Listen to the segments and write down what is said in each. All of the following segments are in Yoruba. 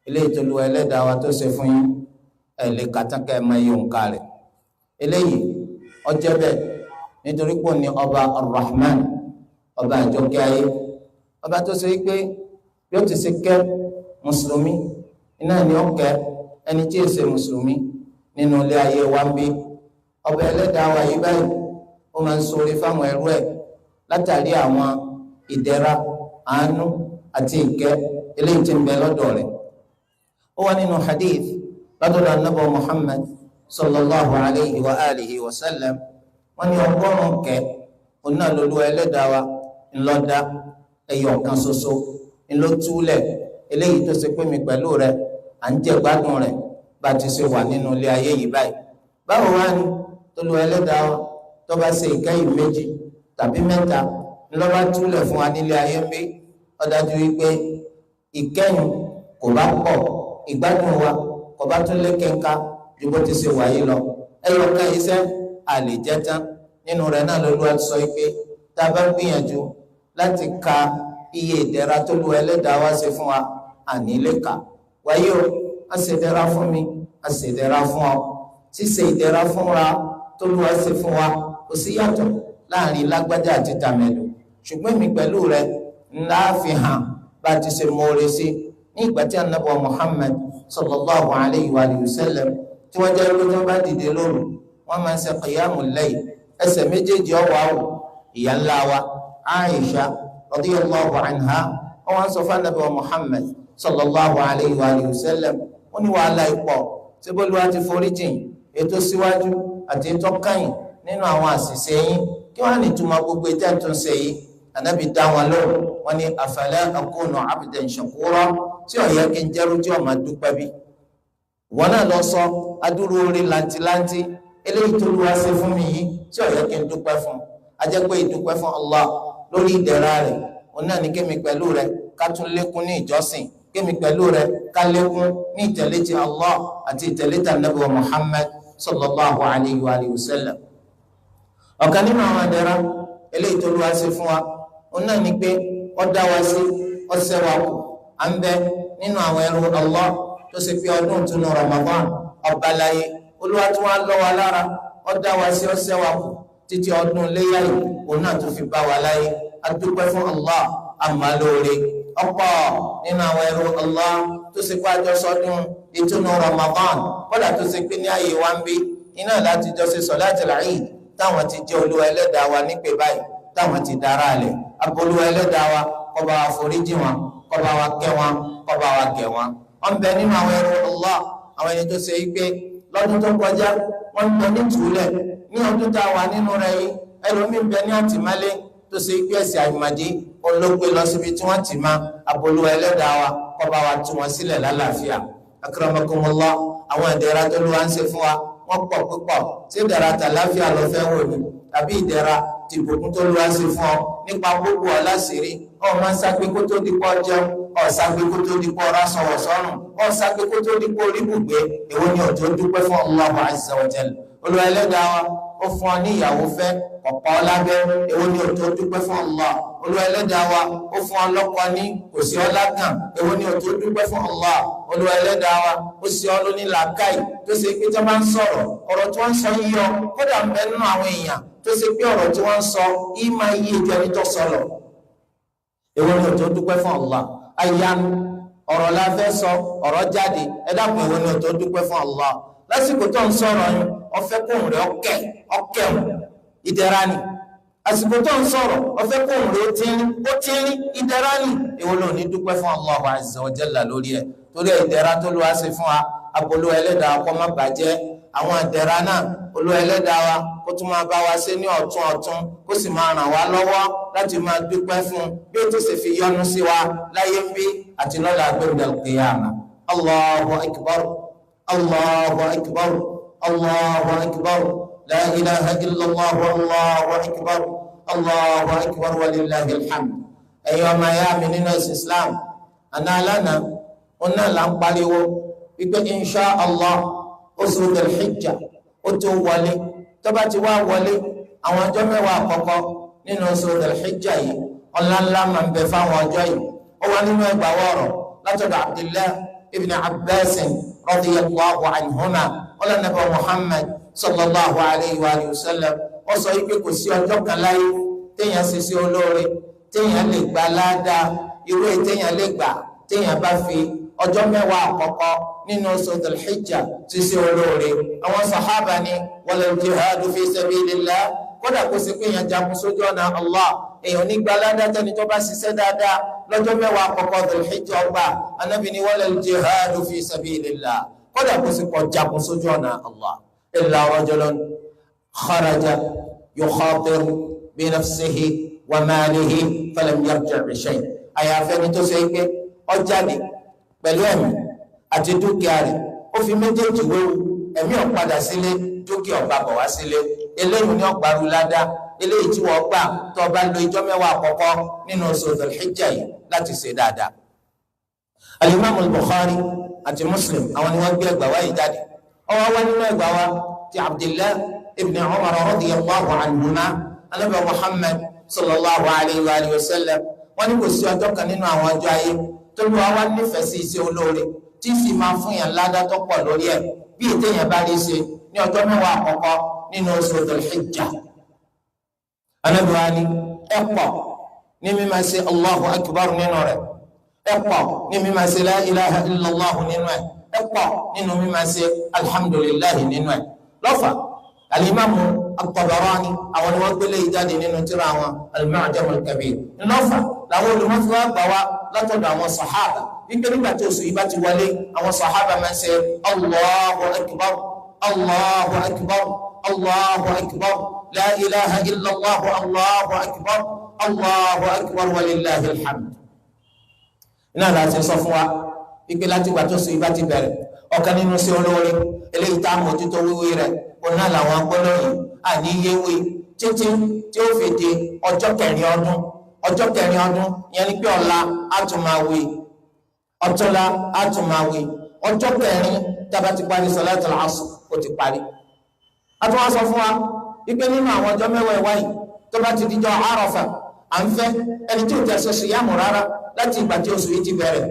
eléyìí tó lu ẹlẹ́dàá wa tó ṣe fún yín ẹ̀ lè kàtàkẹ́ ẹ̀ máa yí òǹkà rẹ̀. Eléyìí ó jẹ́ bẹ́ẹ̀ nítorí pé ní ọba Ar-Rahman, ọba àjọkẹ́ ayé, ọba tó ṣe pé bí ó ti ṣe kẹ́ mùsùlùmí iná ni ó kẹ́ ẹni tí èsè mùsùlùmí nínú ilé ayé wa ń bí. Ọba ẹlẹ́dàá wa yìí báyìí ó máa ń ṣoore fáwọn ẹrú ẹ̀ látàrí àwọn ìdẹ̀ra, àánú àti ìkẹ́ eléyìí tí ń bẹ lọ́dọ̀ rẹ̀. Ó wà nínú hadith látọ̀dọ̀ Ànábì Muhammad sallallahu alayhi wa alihi wa sallam, wọ́n ní ọgọ́rùn-ún kẹ́ òun náà lolú ẹlẹ́dàá wa ńlọ́dá ẹyọ kan ṣoṣo ńlọ túlẹ̀ eléyìí tó ṣe pé mi pẹ̀lú rẹ̀ à ń jẹ gbádùn rẹ̀ bá ti ṣe wà nínú ilé ayé yìí báyìí. Báwo wá ní tolú ẹlẹ́dàá wa tó bá ṣe ìkẹyìn méjì tàbí mẹ́ta ńlọ́ba túlẹ̀ fún wa nílé ayé ń bí? Ó dájú wípé ìkẹyìn kò bá pọ̀, ìgbádùn wa kò bá tún lé kẹ́ńká ju bó ti ṣe wáyé lọ. ẹyọ kan iṣẹ́ àlè jẹ́ tán nínú rẹ̀ náà lÓlúwa sọ pé tá a bá gbìyànjú láti ka iye ìdẹ̀ra tó lu ẹlẹ́dàá wá ṣe fún wa àní lè kà. Wáyé o, a ṣe ìdẹ̀ra fún mi, a ṣe ìdẹ̀ra fún ọ. Ṣíṣe ìdẹ̀ra fúnra tó lu wá ṣe fún wa kò sí yàtọ̀ láàrin lágbájá àti tàmẹ̀dù, ṣùgbọ́n mi pẹ̀lú rẹ̀ ńlá fi hàn bá ti ṣe mọ́ọ́rẹ́ sí ní ìgbà tí Ànábì Muhammad sallallahu alayhi wa sallam tí wọ́n jẹ́ pé tí wọ́n bá dìde lóru wọ́n máa ń ṣe qiyamul layl, ẹsẹ̀ méjèèjì ọwọ́ àwò. Ìyá ńlá wa Aisha radiyallahu anha wọ́n sọ fún Ànábì Muhammad sallallahu alayhi wa sallam, wọ́n ní wàhálà ipọ̀ tí bólúwa ti forí jìn ètò síwájú àti ètò kẹ́yìn nínú àwọn àṣìṣe yín, kí wọ́n á ní túmọ̀ gbogbo ìjà tó ń ṣe yìí. Ànábì dá wọn lóhùn, wọ́n ní afala akunu abdan shakura, tí ó yẹ kí n jẹ́rú tí ó máa dúpẹ́ bí. Wọ́n náà lọ sọ adúrú orí làǹtìláǹtì eléyìí tó lu wá ṣe fún mi yìí tí ó yẹ kí n dúpẹ́ fún. A jẹ́ pé ìdúpẹ́ fún Allah lórí ìdẹ̀ra rẹ̀ òun náà ní kémi pẹ̀lú rẹ̀ ká tún lékún ní ìjọsìn, kémi pẹ̀lú rẹ̀ ká lékún ní ìtẹ̀lé ti Allah àti ìtẹ̀lé ti Ànábì Muhammad sallallahu alayhi wa sallam. Ọ̀kan nínú àwọn ìdẹ̀ra eléyìí tó lu wá ṣe fún wa òun náà ní pé ó dá wa sí, ó ṣẹ́ wa kù. À ń bẹ nínú àwọn ẹrú Allah tó ṣe pé ọdún ìtúnu Ramadan ọba láyé, Olúwa tí wọ́n á lọ́ wa lára, ó dá wa sí, ó ṣẹ́ wa kù títí ọdún léyà yìí òun náà tó fi bá wa láyé. A dúpẹ́ fún Allah, àmà lóore. Ọ̀pọ̀ nínú àwọn ẹrú Allah tó ṣe pé àjọṣọdún ìtúnu Ramadan kódà tó ṣe pé ní ààyè wa ń bí iná láti jọ ṣe Salatul Eid táwọn ti jẹ́ Olúwa ẹlẹ́dàá wa nípè báyìí, táwọn ti dára alẹ̀. Olúwa ẹlẹ́dàá wa kó bá wa foríjì wọn, kó bá wa kẹ́ wọn, kó bá wa gẹ̀ wọn. Wọ́n bẹ nínú àwọn ẹrú Allah àwọn ẹni tó ṣe pé lọ́dún tó kọjá wọ́n ń bẹ ní tùúlẹ̀. Ní ọdún tá a wà nínú rẹ̀ yìí ẹlòmíín bẹ ní àtìmálé tó ṣe pé ẹ̀sìn àyùmọ̀dé olóògbé lọ síbi tí wọ́n ti má. Olúwa ẹlẹ́dàá wa kó bá wa tú wọn sílẹ̀ lálàáfíà. Akramakumullah, àwọn ìdẹ̀ra tó lù wá ń ṣe fún wa wọ́n pọ̀ púpọ̀. Ṣé ìdẹ̀ra tàlàáfíà lọ fẹ́ wò ni tàbí ìdẹ̀ra tí ìbùkún tó lù wá ń ṣe fún ọ nípa gbogbo ọ̀làṣírí? Ọ̀ máa ń sápé kó tó di pọ́ jẹun, ọ̀ sápé kó tó di pọ́ rásọ̀wọ̀ sọ́rùn, ọ̀ sápé kó tó di pọ́ orí bùgbé. Èwo ni ọ̀tọ̀ dúpẹ́ fún Allahu azza wa jalla? Olúwa ẹlẹ́dàá wa ó fún ọ ní ìyàwó fẹ́ ọ̀pọ̀ ọlábẹ́. Èwo ni ọ̀tọ̀ dúpẹ́ fún Allah? Olúwa ẹlẹ́dàá wa ó fún ọ lọ́kọ ní kò sí ọlágàn. Èwo ni ọ̀tọ̀ dúpẹ́ fún Allah? Olúwa ẹlẹ́dàá wa ó sì ọ lóní làákàyè tó ṣe pé tó máa ń sọ̀rọ̀ ọ̀rọ̀ tí wọ́n ń sọ yíyọ kódà ń bẹ nínú àwọn èèyàn tó ṣe pé ọ̀rọ̀ tí wọ́n ń sọ yìí máa yí ìjọ ẹni tó sọ̀rọ̀. Èwo ni ọ̀tọ̀ dúpẹ́ fún Allah? Àyànú ọ̀rọ̀ la fẹ́ sọ, ọ̀rọ̀ jáde, ẹ dákun èwo ni ọ̀tọ̀ dúpẹ́ fún Allah? Lásìkò tó ń sọ̀rọ̀ yín ọ̀fẹ́ kóhùn rẹ̀ ọ̀kẹ́ ìdẹ̀ra ni. Àsìkò tó ń sọ̀rọ̀ ọ̀fẹ́ kóhùn rẹ̀ ó tínrín ìdẹ̀ra ni. Èwo ló ní dúpẹ́ fún Allahu azza wa jalla lórí ẹ̀? Torí ìdẹ̀ra tó lù wá sí fún wa, Olúwa ẹlẹ́dàá kó má bàjẹ́. Àwọn ìdẹ̀ra náà Olúwa ẹlẹ́dàá wa kó tún máa bá wa ṣe ní ọ̀tún ọ̀tún, kó sì máa ràn wá lọ́wọ́ láti máa dúpẹ́ fún bí ó ti ṣe fi yọ́nú sí wa láyé ń bí àti lọ́la gbẹ̀ndẹ̀ qiyamah. Allahu akbar, Allahu akbar, Allahu akbar, la ilaha illallah, Allahu akbar, Allahu akbar wa lillahil hamd. Ẹ̀yin ọmọ ẹ̀yà mi nínú ẹ̀sìn Islam, àná alánà òun náà là ń pariwo wípé insha Allah oṣù Dhul-Hijjah ó tó wọlé. Tó bá ti wá wọlé àwọn ọjọ́ mẹ́wàá àkọ́kọ́ nínú oṣù Dhul-Hijjah yìí ọlá ńlá máa ń bẹ fáwọn ọjọ́ yìí. Ó wà nínú ẹgbàá wọ̀rọ̀ látọ̀dọ̀ Abdullah ibn Abbas radiyallahu anhuma wala nabi Muhammad sallallahu alayhi wa sallam ó sọ wípé kò sí ọjọ́ kan láyé téèyàn ṣe sí olóore téèyàn lè gba ládàá irú téèyàn lè gbà téèyàn bá fi ọjọ́ mẹ́wàá àkọ́kọ́ nínú oṣù Dhul-Hijjah ti ṣe olóore. Àwọn sàhábà ní wala al-jihadu fi sabilillah, kódà kó sì pé èèyàn jagun sójú ọ̀nà Allah èèyàn ní gba ládàá tẹni tó bá ṣiṣẹ́ dáadáa lọ́jọ́ mẹ́wàá àkọ́kọ́ Dhul-Hijjah ọgbà. Ànábì ní wala al-jihadu fi sabilillah, kódà kó sì pọ̀ jagun sójú ọ̀nà Allah. illa rajulun kharaja yukhatir bi nafsihi wa malihi falam yarji' bi shay'. àyàfẹ́ ni tó ṣe pé ó jáde pẹ̀lú ẹ̀mí àti dúkìá rẹ̀ ó fi méjèèjì wéwu, ẹ̀mí ó padà sílé, dúkìá ó bọ̀ wá sílé. eléyìí ni ọgbàrú ládàá eléyìí tí wọ́n gbà tó bá lo ijọ́ mẹ́wàá àkọ́kọ́ nínú oṣù Dhul-Hijjah yìí láti ṣe dáadáa. Al-Imam al-Bukhari àti Muslim àwọn ni wọ́n gbé ẹgbàá wáyé jáde. ọwọ́ wá nínú ẹgbàá wa ti Abdullah ibn Umar radiyallahu anhuma Ànábì Muhammad sallallahu alayhi wa sallam wọ́n ní kò sí ọjọ́ kan nínú àwọn ọjọ́ ayé tó lù wá nífẹ̀ẹ́ sí iṣẹ́ olóore tí sì máa fún yàn ládàá tó pọ̀ lórí ẹ̀ bí ètèyàn bá rí ṣe ní ọjọ́ mẹ́wàá àkọ́kọ́ nínú oṣù Dhul-Hijjah. Ànábì wa ní ẹ pọ̀ ní mímá ṣe Allahu akbar nínú rẹ̀, ẹ pọ̀ ní mímá ṣe la ilaha illallah nínú ẹ̀, ẹ pọ̀ nínú mímá ṣe alhamdulillahi nínú ẹ̀. lọ́fà Al-Imamu At-Tabarani àwọn ni wọ́n gbélé ìjáde nínú tírà àwọn Al-Mu'jam al-Kabir. lọ́fà làwọn olùmọ̀fíwá gbà wá látọ̀dọ̀ àwọn sàhábà wípé nígbà tí oṣù yìí bá ti wọlé àwọn sàhábà máa ń ṣe Allahu akbar Allahu akbar Allahu akbar la ilaha illallah Allahu akbar Allahu akbar walillahil hamd. iná láti sọ fún wa wípé láti gbà tó oṣù yìí bá ti bẹ̀rẹ̀ ọ̀kan nínú sí olóore eléyìí tá a mójútó wíwí rẹ̀ kò náà làwọn agbọ́lọ́yìn àníyéwé títí tí ó fi di ọjọ́ kẹrin ọdún yẹn ni pé ọ̀la àtùmáwé ọ̀túnla àtùmáwé ọjọ́ kẹrin tábà ti parí salatul asr ó ti parí. a tún wá sọ fún wa wípé nínú àwọn ọjọ́ mẹ́wàá wáyé tó bá ti dijọ́ Àrafà à ń fẹ́ ẹni tí ò tẹ̀ ṣe ṣìyàmù rárá láti ìgbà tí oṣù yìí ti bẹ̀rẹ̀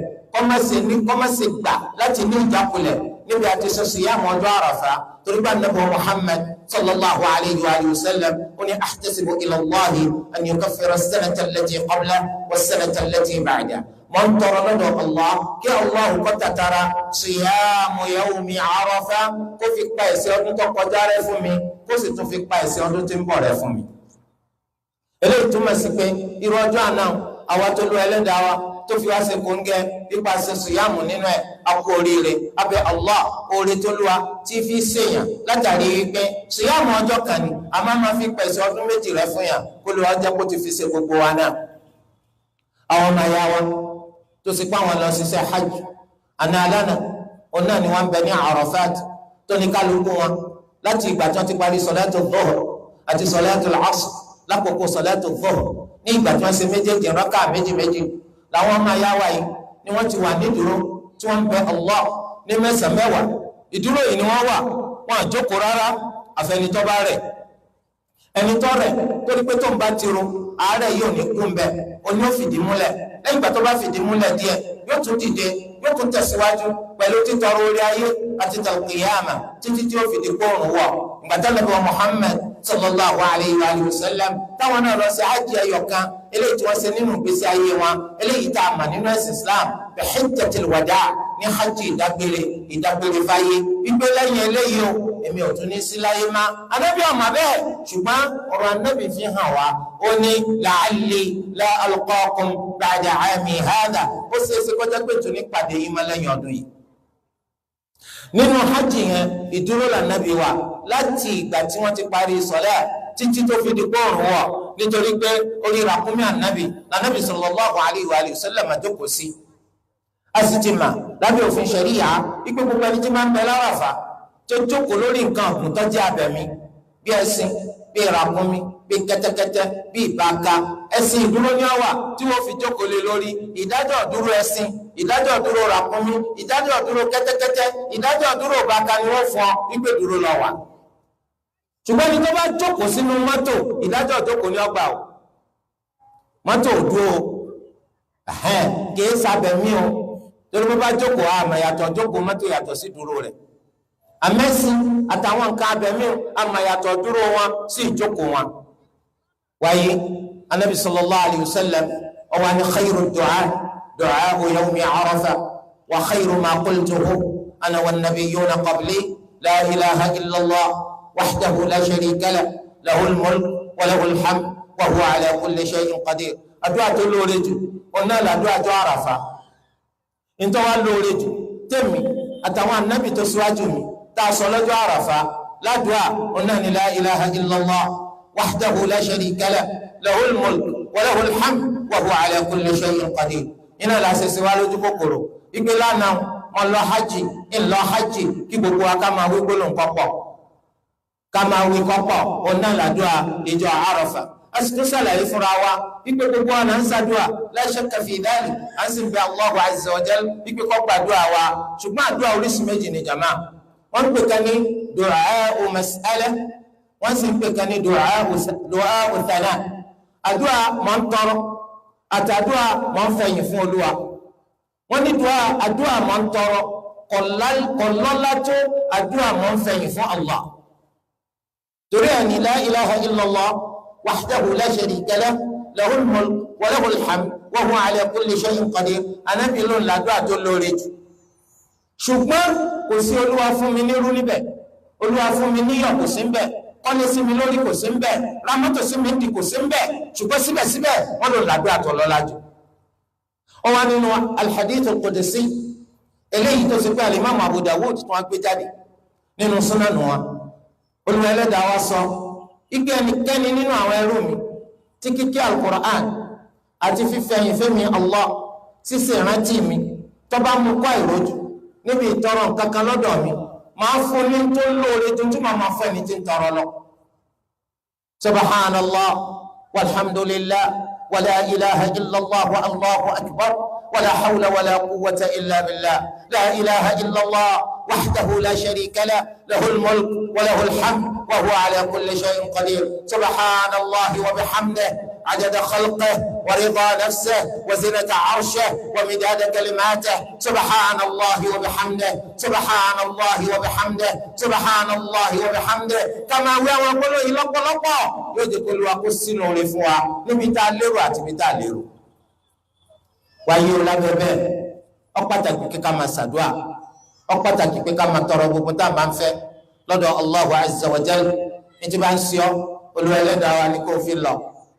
kọ́mọ̀sì gbà láti ní ìjákulẹ̀ níbi àti ṣe ṣìyàmù ọjọ́ Àrafà torí bá nàbọ̀ Muhammad sallallahu alayhi wa sallam ó ní ahtasibu ila Allahi an yukaffira as-sanata allati qablahu was-sanata allati ba'dahu. mo ń tọrọ lọ́dọ̀ Allah kí Allah kó tàtàrà ṣìyàmù yawmi Àrafà kó fi pa ẹ̀ṣẹ̀ ọdún tó kọjá rẹ́ fún mi kó sì tún fi pa ẹ̀ṣẹ̀ ọdún tí ń bọ̀ rẹ́ fún mi. eléyìí túmọ̀ sí pé irú ọjọ́ àná àwa tó lu ẹlẹ́dàá wa tó fi wá ṣe kóńgẹ́ nípa ṣe ṣìyàmù nínú ẹ̀ akó oríire abẹ́ Allah oore tó lúwa tí fi ṣèyàn látàrí wípé ṣìyàmù ọjọ́ kan ni a máa fi pẹ̀sẹ̀ ọdún méjì rẹ̀ fún yàn kó lè wá jẹ́ kó ti fi ṣe gbogbo wa náà. àwọn ọmọ ẹ̀yà wa tó sì pa àwọn lọ ṣiṣẹ́ hajj àná àlànà òun náà ni wọ́n ń bẹ ní Arafat tó ní kálukú wọn láti ìgbà tí wọ́n ti parí sọ̀látù dhuhr àti sọ̀látù asr lákòókò sọ̀látù dhuhr ní ìgbà tí wọ́n ṣe méjèèjì rákà méjì làwọn ọmọ ẹ̀yà wa yìí ni wọ́n ti wà ní dúró tí wọ́n ń bẹ Allah ní mẹ́sàn-án mẹ́wàá. ìdúró yìí ni wọ́n wà wọn àjókòó rárá àfẹnitọ́ bá rẹ̀ ẹnitọ́ rẹ̀ torí pé tó ń bá tiro àárẹ̀ yóò ní kú mbẹ́ oní ó fìdí múlẹ̀ lẹ́yìn ìgbà tó bá fìdí múlẹ̀ díẹ̀ yóò tún dìde yóò tún tẹ̀síwájú pẹ̀lú títọrọ orí ayé àti tàlùkìyàmà títí tí ó fìdí kóòrùn wọ̀. ìgbàtà Ànábì Muhammad sallallahu alayhi wa sallam táwọn náà lọ sí hajj ẹyọkan eléyìí tí wọ́n ṣe nínú ìgbésí ayé wọn eléyìí tá a mà nínú ẹ̀sìn Islam bi hajjatil wada ní hajj ìdágbére fáyé wípé lẹ́yìn eléyìí o èmi ò tún ní sí láyé má. Ànábì ọmọ bẹ́ẹ̀ ṣùgbọ́n ọ̀rọ̀ Ànábì fi hàn wá ó ní la'alli la alqakum ba'da 'ami hadha ó ṣeéṣe kọjá pé tún ní pàdé yìí má lẹ́yìn ọdún yìí. nínú hajj yẹn ìdúró l'Ànábì wà láti ìgbà tí wọ́n ti parí sọ̀lá títí tó fi di kóòrùn wọ̀ nítorí pé orí ràkúnmí Ànábì sallallahu alayhi wa sallam jókòó sí. a sì ti mà lábẹ́ òfin ṣẹ̀ríyà ipé gbogbo ẹni tí máa ń bẹ l'Árafà tó jókòó lórí nǹkan ọ̀gbìn tó jẹ́ abẹ̀mí bí ẹṣin bí ràkúnmí bí kẹ́tẹ́kẹ́tẹ́ bí ìbáka ẹṣin ìdúró ní ọwà tí wọ́n fi jókòó lé lórí ìdájọ́ dúró ẹṣin ìdájọ́ dúró ràkúnmí ìdájọ́ dúró kẹ́tẹ́kẹ́tẹ́ ìdájọ́ dúró ìbáka ni wọ́n fún ọ wípé dúró lọ wà. ṣùgbọ́n ní tó bá jókòó sínú mọ́tò ìdájọ́ jókòó ní ọgbà o mọ́tò dúró kìí sábẹ̀mí o torí bó bá jókòó àmọ́ yàtọ̀ jókòó mọ́tò yàtọ̀ sí dúró rẹ̀ àmẹ́sìn àtàwọn nǹkan abẹ̀mí àmọ́ yàtọ̀ dúró wọn sí ìjókòó wọn. wáyé anabi sallallahu alayhi wa sallam ọwọ́ ni khayru du'a yawmi Arafa wa khayru ma qultuhu ana wan nabiyyuna qabli la ilaha illallah wahdahu la sharika lahu lahul mulk wa lahul hamd wa huwa ala kulli shay'in qadir. àdúà tó lóore jù ọ̀nà làdúà tó Àràfà nítorí wàá lóore jù tèmi àtàwọn anábì tó síwájú mi tá a sọ lọ́jọ́ Àràfà ládùá ọ̀nà ni la ilaha illallah wahdahu la sharika lahu lahul mulk wa lahul hamd wa huwa ala kulli shay'in qadir. iná làṣẹṣẹ wa lójú kòkòrò ìgbé lánàá wọn lọ hajj ńlọ hajj kí gbogbo wa ká máa wí gbólóhùn kọ́pọ̀ ká máa wí kọ́pọ̀ ọ̀nà làdùá ìjọ Àràfà. asìkò sàlàyé fúnra wa wípé gbogbo ọ̀nà ń ṣàdúà la shakka fi dhalik à ń sì bẹ Allahu azza wa jal wípé kó gbàdúà wa ṣùgbọ́n àdúà oríṣi méjì ní jama wọ́n ń pè kan ní du'a'u mas'ala wọ́n sì ń pè kan ní du'a'u thana. àdúà mọ̀ ń tọrọ àtàdúà mọ̀ ń fẹ̀yìn fún Olúwa. wọ́n ní àdúà mọ̀ ń tọrọ kọ̀lọ́lá tó àdúà mọ̀ ń fẹ̀yìn fún Allah. torí ẹni la ilaha illallah wahdahu la sharika lahu lahul mulk wa lahul hamd wa huwa ala kulli shay'in qadir. Ànábì ló ń làdúà tó lóore jù. ṣùgbọ́n kò sí Olúwa fún mi nírú níbẹ̀, Olúwa fún mi níyọ̀ kò sí níbẹ̀, kọ́lé sí mi lórí kò sí níbẹ̀, rámọ́tò sí mi dì kò sí níbẹ̀. ṣùgbọ́n síbẹ̀síbẹ̀ wọ́n ló làdúà tó lọ́lá jù. ó wà nínú al-hadith al-qudsi eléyìí tó ṣe pé al-imam Abu Dawud tó wá gbé jáde nínú súnánù wa. Olúwa Ẹlẹ́dàá wa sọ ike ẹnikẹ́ni nínú àwọn ẹrú mi tí kíké al-Qur'an àti fífẹ̀yìn fẹ́mi Allah ṣíṣe ìrántí mi tó bá mú kọ́ ìrójú níbi ìtọrọ kankan lọ́dọ̀ mi máa fún ní tó lóore tuntun máa fún ẹni tí ń tọrọ lọ. subhanallah walhamdulillah wala ilaha illallah wa allahu akbar wala hawla wala quwwata illa billah la ilaha illallah wahdahu la sharika lahu lahul mulk wa lahul hamd wa huwa ala kulli shay'in qadir. subhanallah wa bihamdihi عدد خلقه ورضا نفسه وزنة عرشه ومداد كلماته. سبحان الله وبحمده سبحان الله وبحمده سبحان الله وبحمده. كما ويقول إلى قلقه يقول وقسن لفوا نبتا لرو أتبتا لرو ويقول لببه أقبتك كما سدوا أقبتك كما تربو بتا منفع لدى الله عز وجل انتبان سيو والولد وانكو في الله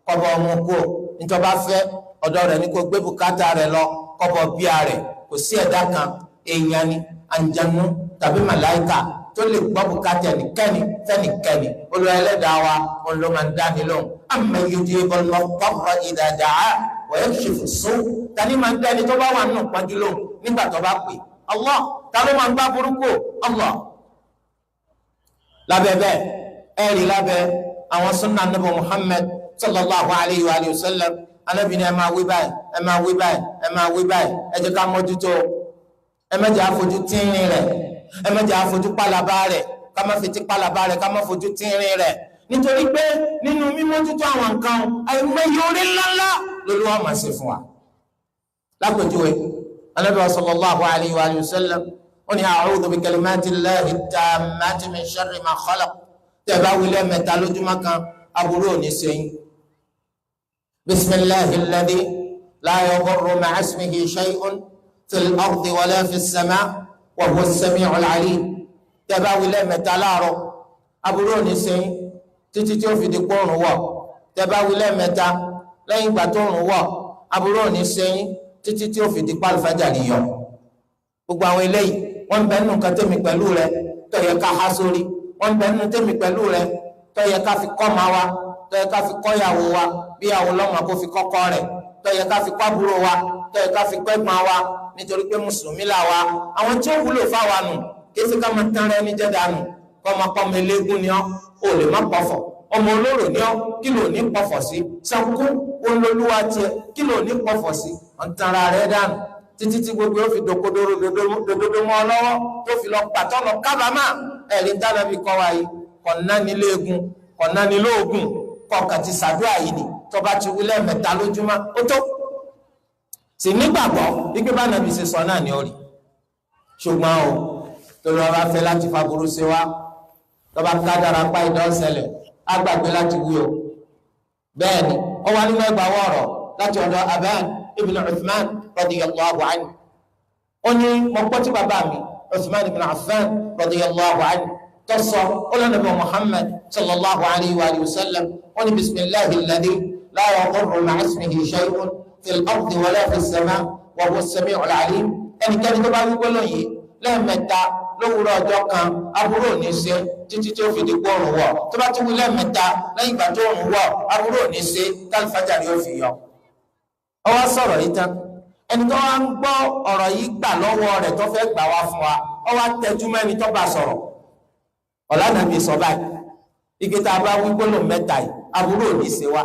kọbọ ọmọ kú níjọba fẹ́ ọ̀dọ̀ rẹ̀ ní kó gbé bùkátà rẹ̀ lọ kọbọ bíà rẹ̀ kò sí ẹ̀dá kan èèyàn ni àǹjànú tàbí màláìkà tó lè gbọ́ bùkátà ẹnikẹ́ni fẹ́nikẹ́ni. Olúwa Ẹlẹ́dàá wa òun ló máa ń dání lóhùn. amman yujibul mudtarra idha da'a wa yakshifu as-su'. tani máa ń dání tó bá wà nínú pọ́njú lóhùn nígbà tó bá pè Allah. ta ló máa ń gbá burúkú Allah. lábẹ́ bẹ́ẹ̀ ẹ̀rí lábẹ́ àwọn sunna Nabi Muhammad sallallahu alayhi wa sallam Ànábì ní ẹ máa wí báyìí ẹ máa wí báyìí ẹ máa wí báyìí ẹ jẹ́ ká mójútó ẹ má jẹ́ àfojú tínrín rẹ̀ ẹ má jẹ́ àfojú pálapà rẹ̀ ká má fetí pálapà rẹ̀ ká má fojú tínrín rẹ̀ nítorí pé nínú mímójútó àwọn nǹkan àìmọye orí ńláńlá lÓlúwa máa ṣe fún wa. lápèjúwe Ànábì sallallahu alayhi wa sallam ó ní a'udhu bi kalimati llahi tammati min sharri ma khalaq. tẹ́ bá wí lẹ́ẹ̀mẹ́ta lójúmọ́ kan aburú ò ní ṣe yín. bisimilahi alladhi la yadurru ma'a ismihi shay'un fil ardi wala fis sama' wa huwa as-sami'ul 'alim. tẹ́ bá wí lẹ́ẹ̀mẹ́ta láàárọ̀ aburú ò ní ṣe yín títí tí ó fi di kóòrùn wọ̀. tẹ́ bá wí lẹ́ẹ̀mẹ́ta lẹ́yìn ìgbà tó òrùn wọ̀ aburú ò ní ṣe yín títí tí ó fi di pálífàjàrí yọ. gbogbo àwọn eléyìí wọ́n bẹ nínú nǹkan tèmi pẹ̀lú rẹ tó yẹ ká há sórí. wọ́n bẹ nínú tèmi pẹ̀lú rẹ tó yẹ ká fi kọ́ ma wa tó yẹ ká fi kọ́ ìyàwó wa bí ìyàwó lọ́mọ kó fi kọ́kọ́ rẹ̀ tó yẹ ká fi kọ́ àbúrò wa tó yẹ ká fi kọ́ ẹ̀gbọ́n wa nítorí pé mùsùlùmí là wa. àwọn tí ó wúlò fáwa nù kí ẹsẹ̀ ká máa tán rẹ ní jẹ́dá nù kọ́ máa pọ́ ọmọ eléégún ni ọ́ ò lè má pọ̀fọ̀ ọmọ olóró ni ọ́ kí ló ní pọ̀fọ̀ sí Ṣàngó olólùwà tiẹ̀ kí ló ní pọ̀fọ̀ sí ọ̀ntara rẹ̀ dànù títí tí gbogbo yóò fi dòkodoro dòdòdó mọ́ ọ lọ́wọ́ tó fi lọ pàtọ́ lọ kábàámà ẹ̀rí dáná bí kọ́ wa yìí kọ̀nánilẹ́gùn kọ̀nánilóògùn kọ̀ọ̀kan ti sàdúrà yìí ni tọba ti wí lẹ́ẹ̀mẹ́ta lójúmọ́ ó tó. sì nígbàgbọ́ wípé bá nàbì ṣe sọ náà ni ó rí ṣùgbọ́n o torí ọba fẹ́ láti faburú sí wa tọba kádàrá pa ìdánṣẹlẹ̀ agbàgbé láti wí o bẹ́ẹ̀ ni ó wà nínú ẹgbàá wọ̀rọ̀ láti ọ̀dọ̀ Aban ibn Uthman radiyallahu anhu ó ní mo gbọ́ tí bàbá mi Uthman ibn Affan radiyallahu anhu tó sọ ó lọ́nà bí Muhammad sallallahu alayhi wa sallam ó ní bisimilahi alladhi la yadurru ma'a ismihi shay'un fil ardi wala fis sama' wa huwa as-sami'ul 'alim ẹnikẹ́ni tó bá wí gbólóhùn yìí lẹ́ẹ̀mẹ́ta lówùúrọ̀ ọjọ́ kan aburú ò ní ṣe títí tí ó fi di kó òrùn wọ̀ tó bá tún wí lẹ́ẹ̀mẹ́ta lẹ́yìn ìgbà tó òrùn wọ̀ aburú ò ní ṣe kálífàjárì ó fi yọ. ó wá sọ̀rọ̀ yìí tán ẹni tó wá ń gbọ́ ọ̀rọ̀ yìí gbà lọ́wọ́ rẹ̀ tó fẹ́ gbà wá fún wa ó wá tẹjú mẹ́ni tó bá sọ̀rọ̀ ọ̀lànàbí sọ báyìí igi tá a bá wí gbólóhùn mẹ́ta yìí aburú ò ní ṣe wa.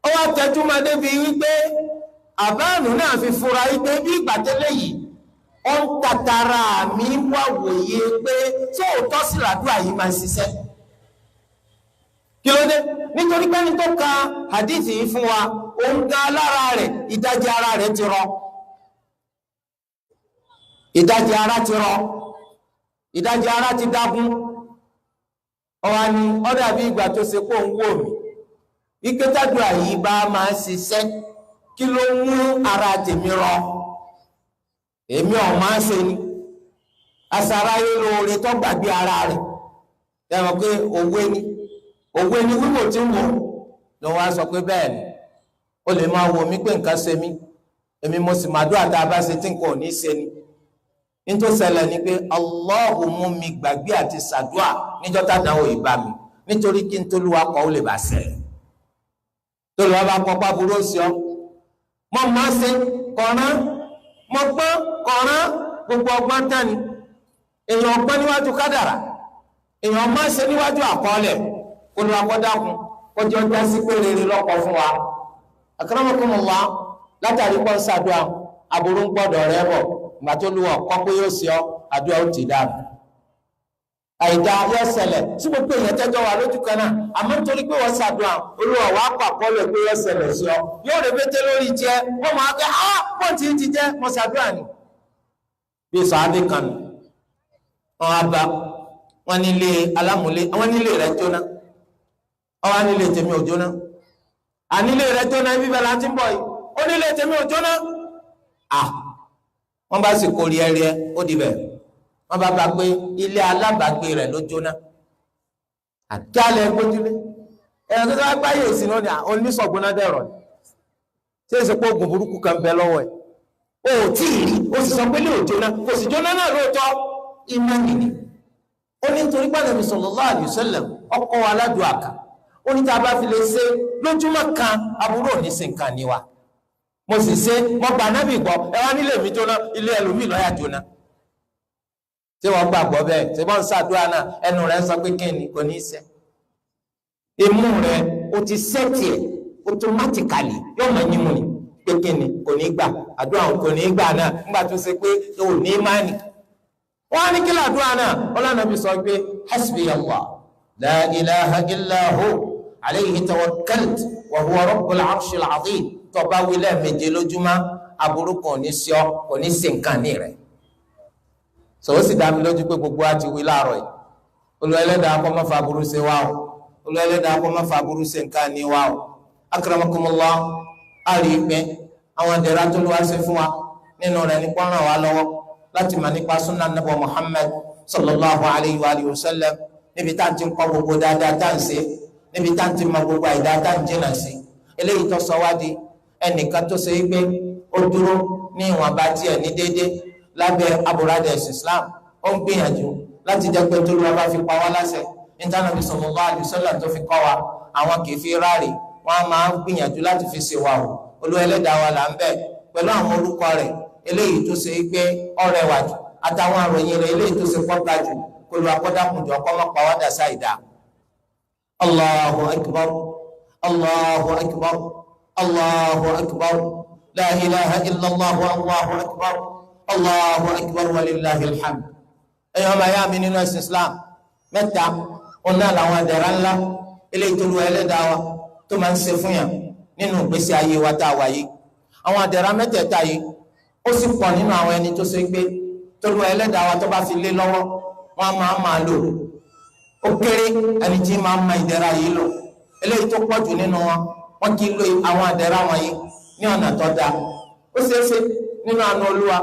ó wá tẹjú mọ́ débi wípé àbáànù náà fi fura wípé bí ìgbà tẹ́lẹ̀ yìí ó ń tatara mi wá wòye pé sóòótọ́ sí làdúrà yìí máa ń ṣiṣẹ́. kí ló dé nítorí pé ẹni tó ka hadith yìí fún wa òun ga lára rẹ̀ ìdajì ara rẹ̀ ti rọ ìdajì ara ti rọ ìdajì ara ti dágún ọwọ́ ni ó dàbí ìgbà tó ṣe kó ń wò mí ike tàdúrà yìí bá máa ń ṣiṣẹ́ kí ló mú ara tèmi rọ èmi ọ̀ máa ń ṣe ni aṣaráyé lóore tó gbàgbé ara rẹ̀ yàrá pé òwe ni wíwò tí ń wò ló wá sọ pé bẹ́ẹ̀ ni ó lè máa wò mí pé nǹkan ṣe mí èmi mo sì máa dúrà tá a bá ṣe tí nǹkan ò ní ṣe ni nítorí ṣẹlẹ̀ ni pé Allahu mú mi gbàgbé àti ṣàdúà níjọ́ tàdáwò ìbá mi nítorí kí n tó lù wá kọ́ ó lè bá ṣẹlẹ̀ tó lù wá bá kọ́ pábúrò sí ọ mọ máa ṣe kọ̀ọ̀rán mọ gbọ́n kọ̀ọ̀rán gbogbo ọgbọ́n tán ni èèyàn ọgbọ́n níwájú kádàrà èèyàn máa ṣe níwájú àkọọ́lẹ̀ kó lù wá kọ́ dákun kó jẹ́ ọjà sí pé rere lọ́kọ̀ fún wa akramakumullah látàrí pọ́n ṣàdúà aburú ń gbọ́dọ̀ rẹ bọ̀ ìgbà tó lù wọ́ kọ́ pé yóò ṣe ọ àdúrà ó ti dáàbò àìdá yóò ṣẹlẹ̀ tí gbogbo èèyàn tẹ́jọ́ wà lójú kan náà àmọ́ nítorí pé wọ́n ṣàdúrà olúwa wàá kọ́ àkọọ́lẹ̀ pé yóò ṣẹlẹ̀ sí ọ yóò rẹ̀ bẹ́tẹ́ lórí jẹ́ wọ́n máa kẹ́ pọ́n tí ń ti jẹ́ mọ́ ṣàdúrà ni. bí sàábì kan wọn á bá wọn nílé alámúlé àwọn nílé rẹ̀ jóná ọwọ́ nílé tèmi ò jóná ànílé rẹ̀ jóná ibi bẹ́ẹ̀ láti ń bọ̀ yìí ó nílé tèmi ò jóná wọ́n bá sì kórìí ẹ̀rí ẹ̀ ó di bẹ́ẹ̀ wọ́n bá bá pé ilé alábàágbé rẹ̀ ló jóná àti alẹ́ gbójúlé ẹ̀rọ tó bá gbáyé òsì náà ni oníṣọ̀gbọ́n dẹ̀rọ̀ ni ṣé èsì pé oògùn burúkú kan bẹ lọ́wọ́ ẹ̀ ó tí ì rí ó sì sọ pé lè jóná kò sì jóná náà lóòótọ́ iná nìyí ó ní nítorí pé Ànábì sallallahu alaihi wasallam ọkọ̀ wa aládùn àkà ó ní tá a bá fi lè ṣe lójúmọ́ kan aburú òní sí nǹkan ni wa mo sì ṣe mo gbà nábì gbọ́ ẹ wá nílé mi jóná ilé ẹlòmíì lọ́yà jóná tí wọ́n gbàgbọ́ bẹ́ẹ̀ tí wọ́n ń ṣàdúrà náà ẹnu rẹ̀ ń sọ pé kí ni kò ní í ṣe imú rẹ̀ o ti sẹ́tì ẹ̀ automatically yóò máa yín mu ni pé kí ni kò ní í gbà àdúrà kò ní í gbà náà nígbà tó ṣe pé o ní í máa nì wọ́n á ní kí làdúrà náà ọlọ́nàbí sọ pé hasbi Allah la ilaha illa hu alayhi tawakkalt wa huwa rabbul arshil azim tó bá wí lẹ́ẹ̀méje lójúmọ́ aburú kan ní sí ọ kò ní sí nǹkan ní rẹ̀ sọ̀rọ̀ sì dá mi lójú pé gbogbo wa ti wí láàárọ̀ yìí Olúwa Ẹlẹ́dàá kó má fa aburú ṣe wá o Olúwa Ẹlẹ́dàá kó má fa aburú ṣe nǹkan ní wá o akramakumullah a rí i pé àwọn àdẹ̀rà tó lù wá ṣe fún wa nínú rẹ̀ ní pọ́nrán wa lọ́wọ́ láti mà nípa sunnah Nabi Muhammad sallallahu alayhi wa sallam níbi tá à ń ti kọ́ gbogbo dáadáa tá à ń ṣe níbi tá à ń ti mọ gbogbo àìdá tá à ń jìnnà sí eléyìí tó sọ wá di ẹnìkan tó ṣe wípé ó dúró ní ìwọ̀nba tiẹ̀ ní déédéé lábẹ́ aburada ẹ̀sìn Islam ó ń gbìyànjú láti jẹ́ pé torí wọn bá fi pa wá láṣẹ Ànábì sallallahu alaihi wasallam tó fi kọ́ wa àwọn kì í fi ráàrí wọn máa ń gbìyànjú láti fi ṣe wa o Olúwa Ẹlẹ́dàá wa là ń bẹ̀ pẹ̀lú àwọn orúkọ rẹ̀ eléyìí tó ṣe pé ọrẹ wà jù àtàwọn àròyìn rẹ̀ eléyìí tó ṣe pọ́ta jù kó lu akọ́dàkùnjọ kọ́ mọ́ pa wá dà sáìdá. Allahu akbar Allahu akbar Allahu akbar la ilaha illallah Allahu akbar Allahu akbar walillahil hamd. ẹ̀yin ọmọ ayá mi nínú ẹ̀sìn Islam mẹ́ta ọ̀nà làwọn àdẹ̀rà ńlá eléyìí tó lu Ẹlẹ́dàá wa tó máa ń ṣe fún yàn nínú ìgbésí ayé wa tá a wáyé àwọn àdẹ̀rà mẹ́tẹ̀ẹ̀ta yìí ó sì pọ̀ nínú àwọn ẹni tó ṣe pé t'Olúwa ẹlẹ́dàá wa tó bá fi lé lọ́wọ́ wọn máa lò ó kéré ẹni tí máa ma ìdẹ̀ra yìí lò eléyìí tó pọ̀ jù nínú wọn kì í lo àwọn àdẹ̀rà wọn yìí ní ọ̀nà tó dáa ó ṣeéṣe nínú àánú Olúwa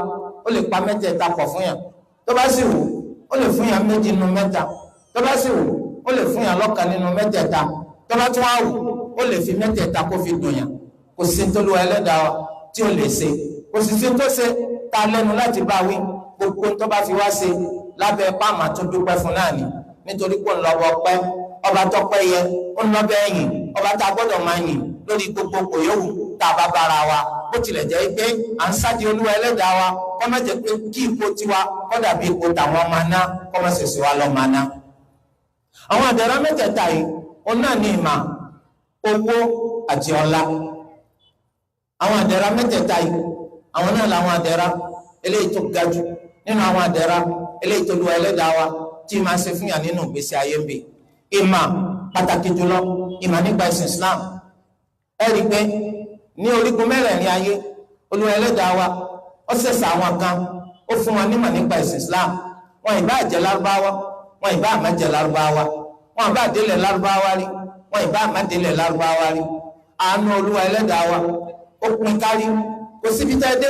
ó lè pa mẹ́tẹ̀ẹ̀ta pọ̀ fún yàn tó bá sì wù ó lè fún yàn méjì nínú mẹ́ta tó bá sì wù ó lè fún yàn lọ́kàn nínú mẹ́tẹ̀ẹ̀ta tó bá tún wá wù ó lè fi mẹ́tẹ̀ẹ̀ta kó fi dùn yàn kò sí t'Olúwa ẹlẹ́dàá wa tí ó lè ṣe kò sì sí tó ṣe ta lẹ́nu láti bá wí gbogbo tó bá fi wá ṣe lábẹ́ pàmà tó dúpẹ́ fún náà ni nítorí pé ńlọ́wọ́ pẹ́ ọba tọ́pẹ́ yẹ ó ń lọ́bẹ̀ ẹ̀yìn ọba tá a gbọ́dọ̀ máa yìn lórí gbogbo kò yóò tá a bá bára wa bó tilẹ̀ jẹ́ pé à ń sáde Olúwa ẹlẹ́dàá wa kọ́ má jẹ́ pé kí ipò tiwa kọ́ dàbí ipò tàwọn máa ná kọ́ má ṣèṣe wa lọ́ máa ná. àwọn àdẹ̀rà mẹ́tẹ̀ẹ̀ta yìí òun náà ní ìmà owó àti ọlá. àwọn àdẹ̀rà mẹ́tẹ̀ẹ̀ta yìí àwọn náà làwọn àdẹ̀rà eléyìí tó ga jù nínú àwọn àdẹ̀rà eléyìí tó Olúwa ẹlẹ́dàá wa tí máa ṣe fún yàn nínú ìgbésí ayé ń bì. ìmà pàtàkì jùlọ ìmà nípa ẹ̀sìn Islam ẹ rí i pé ní orígun mẹ́rẹ̀ẹ̀rin ayé Olúwa ẹlẹ́dàá wa ó ṣẹ̀ṣà àwọn kan ó fún wọn nímọ̀ nípa ẹ̀sìn Islam wọn ìbá jẹ́ Lárúbáwá wọn ìbá má jẹ́ Lárúbáwá wọn ìbá délẹ̀ Lárúbáwá rí wọn ìbá má délẹ̀ Lárúbáwá rí àánú Olúwa ẹlẹ́dàá wa ó pin kárí kò síbi tẹ́ dé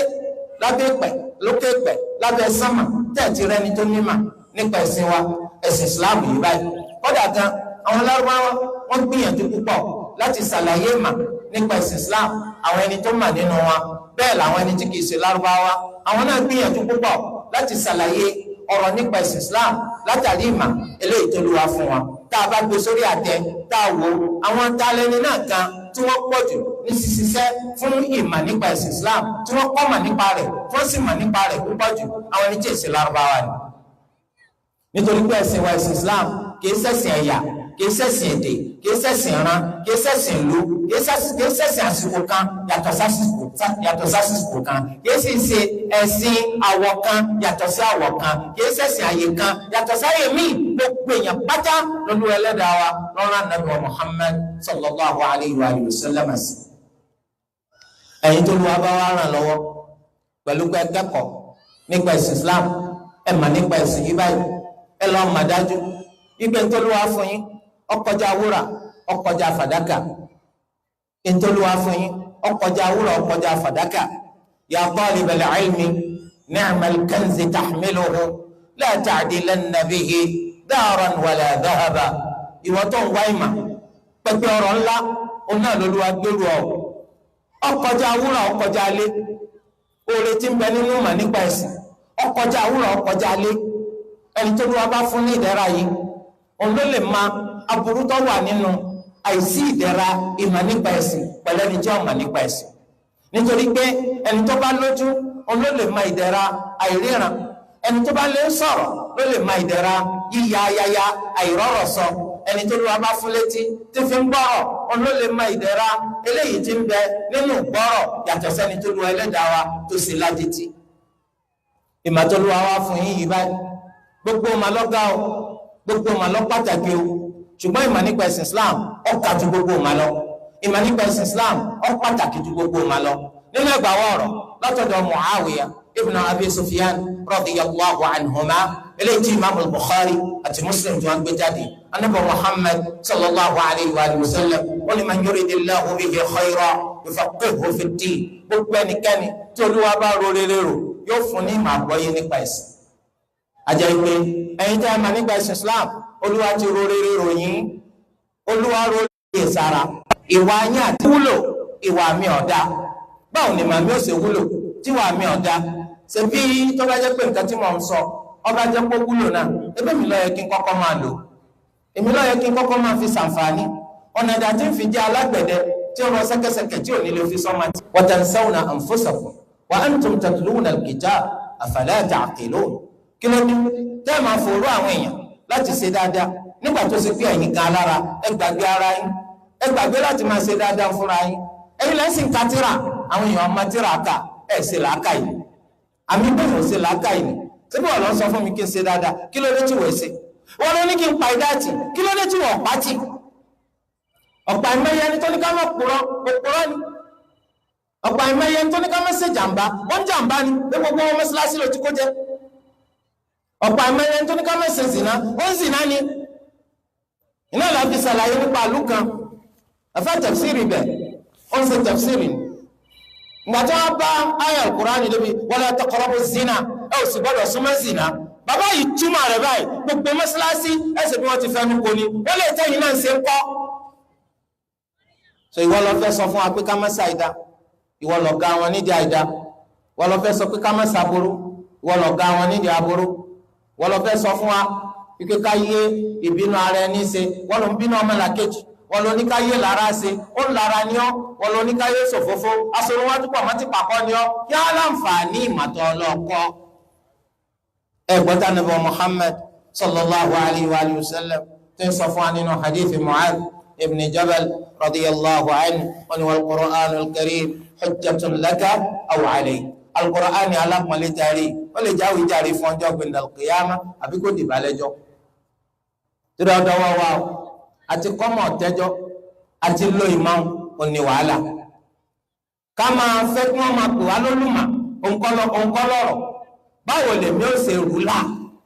lábẹ́ pẹ̀ lókè pẹ̀ lábẹ́ sánmà tẹ́ẹ̀tì rẹni tó nímọ̀ nípa ẹ̀sìn wa ẹ̀sìn Islam yìí báyìí kódà gan àwọn Lárúbáwá wọ́n gbìyànjú púpọ̀ láti ṣàlàyé mà nípa ẹ̀sìn Islam àwọn ẹni tó mà nínú wa bẹ́ẹ̀ làwọn ẹni tí kìí ṣe Lárúbáwá àwọn náà gbìyànjú púpọ̀ láti ṣàlàyé ọ̀rọ̀ nípa ẹ̀sìn Islam látàrí ìmà eléyìí tó Olúwa fún wa tá a bá gbé sórí àtẹ tá a wò àwọn tálẹ́ni náà kan tí wọ́n pọ̀ jù ní ṣiṣẹ́ fún ìmà nípa ẹ̀sìn Islam tí wọ́n kọ́ mà nípa rẹ̀ tí wọ́n sì mà nípa rẹ̀ púpọ̀ jù àwọn ẹni tí èsì Lárúbáwá ni nítorí pé ẹ̀sìn wa ẹ̀sìn Islam kìí ṣẹ̀sìn ẹ̀yà kìí ṣẹ̀sìn èdè kìí ṣẹ̀sìn ìran kìí ṣẹ̀sìn ìlú kìí ṣẹ̀sìn àsìkò kan yàtọ̀ sásìkò kan kìí sì ṣe ẹ̀sìn àwọ̀ kan yàtọ̀ sí àwọ̀ kan kìí ṣẹ̀sìn àyè kan yàtọ̀ sáyè míì gbogbo èèyàn pátá lọ́lú ẹlẹ́dàá wa lọ́rọ̀ Ànábì wa Muhammad sallallahu alayhi wa sallam. ẹ̀yin tó lu wa bá wa ràn lọ́wọ́ pẹ̀lú pé kẹ́kọ̀ọ́ nípa ẹ̀sìn Islam ẹ̀ mà nípa ẹ̀sìn yìí báyìí ẹ lọ́ọ́ mà dájú ìgbẹ́ ntọ́lúwa fún yín ọkọjá wúrà ọkọjá fàdákà ntọ́lúwa fún yín ọkọjá wúrà ọkọjá fàdákà ya talibal ilmi ni'mal kanzi tahmiluhu la ta'dilanna bihi daran wala dhahaba ìwọ tó ń wá ìmà pẹpẹ ọ̀rọ̀ ńlá òun náà lÓlúwa gbèrú ọ ọkọjá wúrà ọkọjá lé oore tí ń bẹ nínú mà nípa ẹ̀sìn ọkọjá wúrà ọkọjá lé ẹni tó ló wá bá fún ní ìdẹ̀ra yìí òun ló lè ma aburú tó wà nínú àìsí ìdẹ̀ra ìmọ̀ nípa ẹ̀sìn pẹ̀lú ẹni tí ó mọ̀ nípa ẹ̀sìn nítorí pé ẹni tó bá lójú òun ló lè ma ìdẹ̀ra àìríran ẹni tó bá lè sọ̀rọ̀ ló lè ma ìdẹ̀ra yíya ayaya àìrọ́rọ̀ sọ ẹni tó ló wá bá fún létí tí fi ń gbọ́rọ̀ òun ló lè ma ìdẹ̀ra eléyìí tí ń bẹ nínú gbọ́rọ̀ yàtọ̀ sẹ́ni tó lu ẹlẹ́dàá wa tó sì ládìtì ìmọ̀ tó lu wa fún yín yìí báyìí gbogbo ma lọ́gá o gbogbo ma lọ́ pàtàkì o ṣùgbọ́n ìmọ̀ nípa ẹ̀sìn Islam ó kà ju gbogbo ma lọ ìmọ̀ nípa ẹ̀sìn Islam ó pàtàkì ju gbogbo ma lọ nínú ẹgbàá ọ̀rọ̀ látọ̀dọ̀ Muawiya ibn Abi Sufyan radiyallahu anhuma eléyìí tí Imam al-Bukhari àti Muslim tí wọ́n gbé jáde anabi Muhammad sallallahu alayhi wa sallam wọ́n ní man yuridillahu bihi khayran yufaqqihhu fid-din gbogbo ẹnikẹ́ni tí Olúwa bá ro rere rò yóò fún ní ìmọ̀ àgbọ́yé nípa ẹ̀sìn àjẹ́ ìpè ẹ̀yin tẹ́ ẹ máa nípa ẹ̀sìn Islam Olúwa ti ro rere ròyìn Olúwa ro rere sára ìwà yín àti wúlò ìwà mi ọ̀dà báwo ni màmí ò ṣe wúlò tí ìwà mi ọ̀dà ṣe bí tó bá jẹ́ pé nǹkan tí mò ń sọ ọba jẹ́ pé wúlò náà ebí mi ló yẹ kí n kọ́kọ́ máa lò èmi ló yẹ kí n kọ́kọ́ máa fi ṣàǹfààní ọ̀nà ìdá tí ń fi jẹ́ alágbẹ̀dẹ tí ó rọ sẹ́kẹsẹkẹ tí ò ní lè fi sọ́mà tí. wa tansawna anfusakum wa antum tatluna al-kitab afala ta'qilun kí ló dé tẹ́ ẹ̀ máa fòrò àwọn èèyàn láti ṣe dáadáa nígbà tó ṣe pé ẹ̀yin gan alára ẹ gbàgbé ara yín ẹ gbàgbé láti máa ṣe dáadáa fúnra yín ẹ̀yin lẹ́sìn ka tírà àwọn èèyàn máa tírà ká ẹ̀ ṣe làákà yìí àmì bẹ́ẹ̀ ò ṣe làákà yìí síbí wọ́n lọ sọ fún mi kí n ṣe dáadáa kí ló dé tí wọ́n ṣe wọ́n ló ní kí n pa ìdáàtì kí ló dé tí wọ́n pa tì ọ̀pá ìmọ̀ye ẹni tó ní ká má purọ́ òpùrọ́ ni ọ̀pọ̀ àìmọye tó ní ká má ṣe jàǹbá wọ́n jàǹbá ni pé gbogbo wọn mọ́ṣáláṣí ló ti kó jẹ́. ọ̀pọ̀ àìmọye tó ní ká má ṣe zìnà wọ́n zìnà ni. iná làá fi ṣàlàyé nípa àlù kan àfa tafsiri bẹ̀ ó ń ṣe tafsiri ni. ìgbà tí wọ́n bá àyá Al-Qur'ani níbi wala taqrabu zina ẹ ò sì gbọ́dọ̀ súnmọ́ zìnà. bàbá yìí túmọ̀ rẹ̀ báyìí gbogbo mọ́ṣáláṣí ẹ̀sìn bí wọ́n ti fẹ́ nu kò ní wọ́n lè tẹ́yìn náà ṣe ń kọ́. so ìwọ lọ fẹ́ sọ fún wa pé ká má ṣàìdá, ìwọ lọ ga wọn nídìí àìdá, ìwọ lọ fẹ́ sọ pé ká má ṣàbúrú, ìwọ lọ ga wọn nídìí aburú, ìwọ lọ fẹ́ sọ fún wa pé ká yé ìbínú ara ẹni ṣe, wọ́n lọ ń bínú ọmọlàkejì, wọ́n lọ ní ká yé lára ṣe, ó ń lára ní ọ́, wọ́n lọ ní ká yé ṣòfófó, aṣọ́run wájú pọ̀ mọ́ ti pàkọ́ ní ọ́, kí á láǹfààní ìmọ̀tọ́ ọlọ́ọ̀kọ́. ẹgbọ́ta nàbọ̀ Muhammad sallallahu alayhi wa sallam tó ń sọ fún wa nínú hadith Mu'adh ibn Jabal radiyallahu anhu wọn ni wal Qur'anul Karim hujjatun laka aw alayk. Al-Qur'ani alápọ̀nlé jàre ó lè jáwé jàre fún ọjọ́ gbẹ̀ndàl qiyamah àbí kò dìbà lẹ́jọ́. tí ó dọ́wọ́ wa o àti kọ́mọ̀ tẹ́jọ́ àti lo ìmọ̀ òní wàhálà. ká máa fẹ́ kí wọ́n máa pè wá lólùmọ̀ òǹkọ́lọ́rọ̀ báwo lèmi ó ṣe rúlà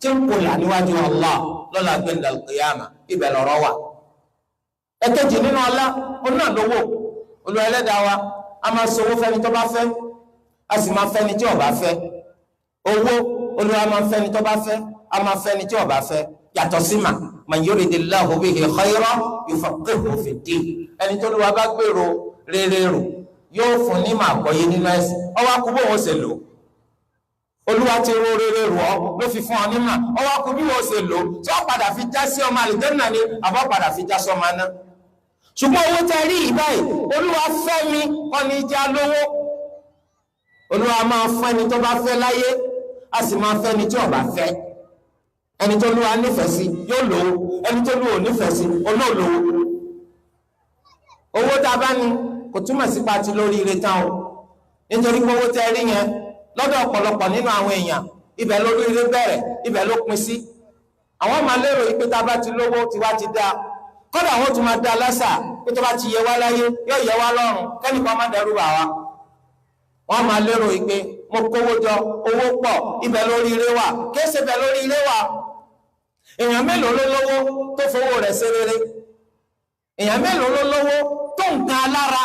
tí ń kọlà níwájú Allah lọ́la gbẹ̀ndàl qiyamah ibẹ̀ lọ́rọ̀ wà. ẹ̀kejì nínú ọlá ó náà lówó Olúwa Ẹlẹ́dàá wa a máa sọ owó fẹ́ni tó bá fẹ́ a sì máa fẹ́ni tí ó bá fẹ́. owó Olúwa máa fẹ́ni tó bá fẹ́ a máa fẹ́ni tí ó bá fẹ́ yàtọ̀ sí mà man yuridillahu bihi khayran yufaqqihhu fid-din. ẹni tó Olúwa bá gbèrò rere rò yóò fún ní màá gbọ́yé nínú ẹ̀sìn ọwọ́ akúbọ̀ wọn ṣe lò. Olúwa ti ro rere rò ọ́ ló fi fún ọ ní mà ọwọ́ akúbí wọn ṣe lò tí wọ́n padà fi já sí ọmọ àlùjánnà ni àbọ̀ padà fi já sí ọmọ aná. ṣùgbọ́n owó tẹ rí ìbáyìí Olúwa fẹ́ mi kọ́ ní ìjà lówó. Olúwa máa fún ẹni tó bá fẹ́ láyé a sì máa fẹ́ ẹni tí ó bá fẹ́. ẹni tó Olúwa nífẹ̀ẹ́ sí yóò lówó, ẹni tó Olúwa ò nífẹ̀ẹ́ sí olóòlówó. owó tá a bá ní kò túmọ̀ sí pati lórí ire tán o, nítorí pé owó tẹ rí yẹn lọ́dọ̀ ọ̀pọ̀lọpọ̀ nínú àwọn èèyàn ibẹ̀ lórí ire bẹ̀rẹ̀ ibẹ̀ ló pin sí. àwọn máa lérò yìí pé tá a bá ti lówó tiwa ti dáa, kọ́dà àwọn tó máa da lásà pé tó bá ti yẹ wá láyé yóò yẹ wá lọ́rùn kẹ́nìkan má dẹrù bà wá. wọ́n máa lérò yìí pé mo kówó jọ owó pọ̀ ibẹ̀ lórí ire wà, kéésì ibẹ̀ lórí ire wà. èèyàn mélòó ló lówó tó fowó rẹ̀ ṣe rere? èèyàn mélòó ló lówó tó nǹkan alára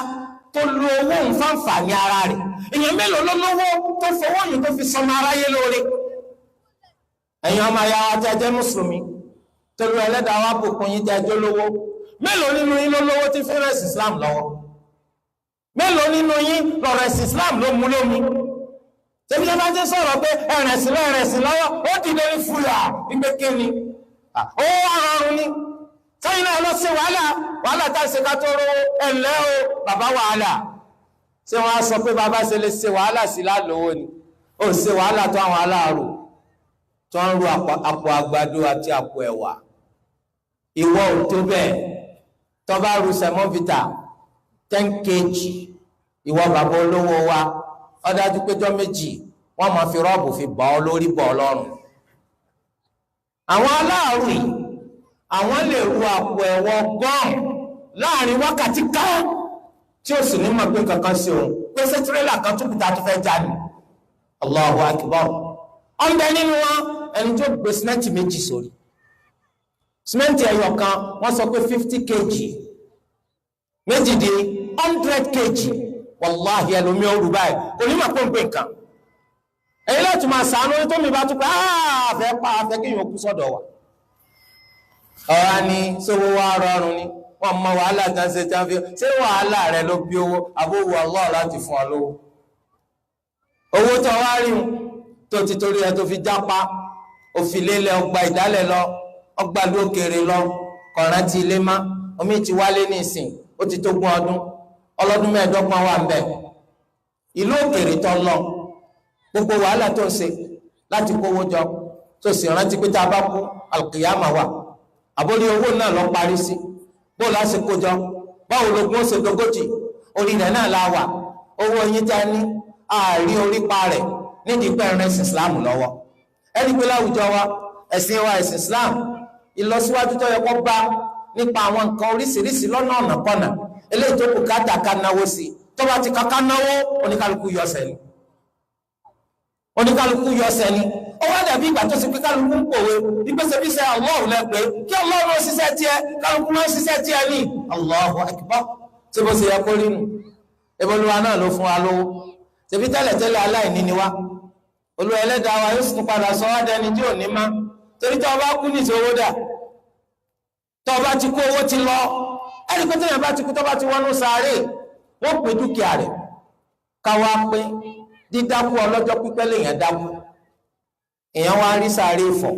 tó lo owó nfàǹfààní ara rẹ̀? èèyàn mélòó ló lówó tó fowó yìí tó fi sọmọ aráyé lóore? ẹ̀yin ọmọ ayá wa tẹ́ jẹ́ mùsùlùmí torí Ẹlẹ́dàá wa bùkún yín tẹ́ jẹ́ lówó, mélòó nínú yín ló lówó tí fi rẹ̀sì Islam lọ́wọ́? mélòó nínú yín lọ̀rọ̀ ẹ̀sìn Islam ló mú lómi? tẹ́bí tẹ́ bá ti sọ̀rọ̀ pé ẹ̀rẹ̀sìn lọ́wọ́ ó ti lórí fúyà ìgbé kíni ó àrùn ni sẹ́yìn náà lọ sí wàhálà tá a ṣe ká tó rówó ẹ̀lẹ́ o bàbá wàhálà. ṣé wọ́n á sọ pé bàbá ṣe lè ṣe wàhálà sí lálówó ni? ó ṣe wàhálà tó àwọn aláàrò tó ń ru àpò àgbàdo àti àpò ẹ̀wà. ìwọ ò tó bẹ́ẹ̀ tó bá ru sẹ̀mọ́vìtà 10 kg ìwọ bàbá olówó wa ó dájú péjọ méjì wọ́n máa fi rọ́ọ̀bù fi bọ́ ọ lórí bọ́ ọ lọ́rùn. àwọn aláàrù yìí àwọn lè ru àpò ẹ̀wọ̀ gọ́ọ̀n láàrin wákàtí kan tí ó sì ní mọ̀ pé kankan sí òun pé ṣé tirẹ́là kan tó kùtà tó fẹ́ já ni. Allahu akbar. ọ̀nbẹ nínú wọn ẹni tó gbé simẹ́ǹtì méjì sórí. simẹ́ǹtì ẹyọ kan wọ́n sọ pé 50 kg méjì di 100 kg. wàláhì ẹlòmí ọrù báyìí kò ní mà pé ń pè nǹkan. èyí láti máa sàánú tó mi bá tún pé àfẹ́ kí yóò kú sọ́dọ̀ wa. ọ̀rá ni sówó wá rọrùn ni wọ́n mọ wàhálà kan ṣe tí wọ́n fi ṣé wàhálà rẹ ló bí owó àbówó Allah láti fún ọ lówó. owó tó wá rí tó ti torí ẹ tó fi jápa òfìlélẹ̀ ọgbà ìdálẹ̀ lọ ọgbà lókèrè lọ kọ̀ọ̀rán ti ilé má omi ti wálé ní ìsìn ó ti tó gún ọdún ọlọ́dún mẹ́ẹ̀ẹ́dọ́gbọ̀n wà ń bẹ̀. ìlú òkèrè tó lọ gbogbo wàhálà tó ń ṣe láti kówó jọ tó sì rántí pé tá a bá kú alkiyama wà àbórí owó náà lọ parí sí bó láti kó jọ báwo lógún ó ṣe dogójì orí rẹ̀ náà la wà owó yín tá ní ààrí orí pa rẹ̀ nídìí pẹ́ẹ́rẹ́ ẹ̀sìn Islam lọ́wọ́. ẹni pé láwùjọ wa ẹ̀sìn Islam ìlọsíwájú tó yẹ kó bá nípa àwọn nǹkan oríṣiríṣi lọ́nà ọ̀nà kọ́nà eléyìí tó kù káàtà ká náwó sí tó bá ti kàkà náwó oníkálukú yọ sẹ́ni oníkálukú yọ sẹ́ni ó wá dàbí ìgbà tó sì pé kálukú ń pòwe ìgbésẹ̀ bí sẹ́ Allahu lẹ́pẹ́ kí Allahu ló ṣiṣẹ́ tiẹ̀ kálukú ló ṣiṣẹ́ tiẹ̀ ní Allahu akbar tí bó ṣe yẹ kó rí nu ìbọlúwa náà ló fún wa lówó ṣèbí tẹ́lẹ̀tẹ́lẹ̀ aláìní ni wá Olúwa ẹlẹ́dàá wa yóò sì tún padà sọ wá dẹni tí ò ní má torí tó bá kú ní ìṣòwò dà tó bá ti kó owó ti lọ ẹni pé téèyàn bá ti kú tó bá ti wọnú sàárè wọ́n pè dúkìá rẹ̀ káwá pé dídákú ọlọ́jọ́ pípẹ́ lèèyàn dákú èèyàn wá rí sàárè fọ̀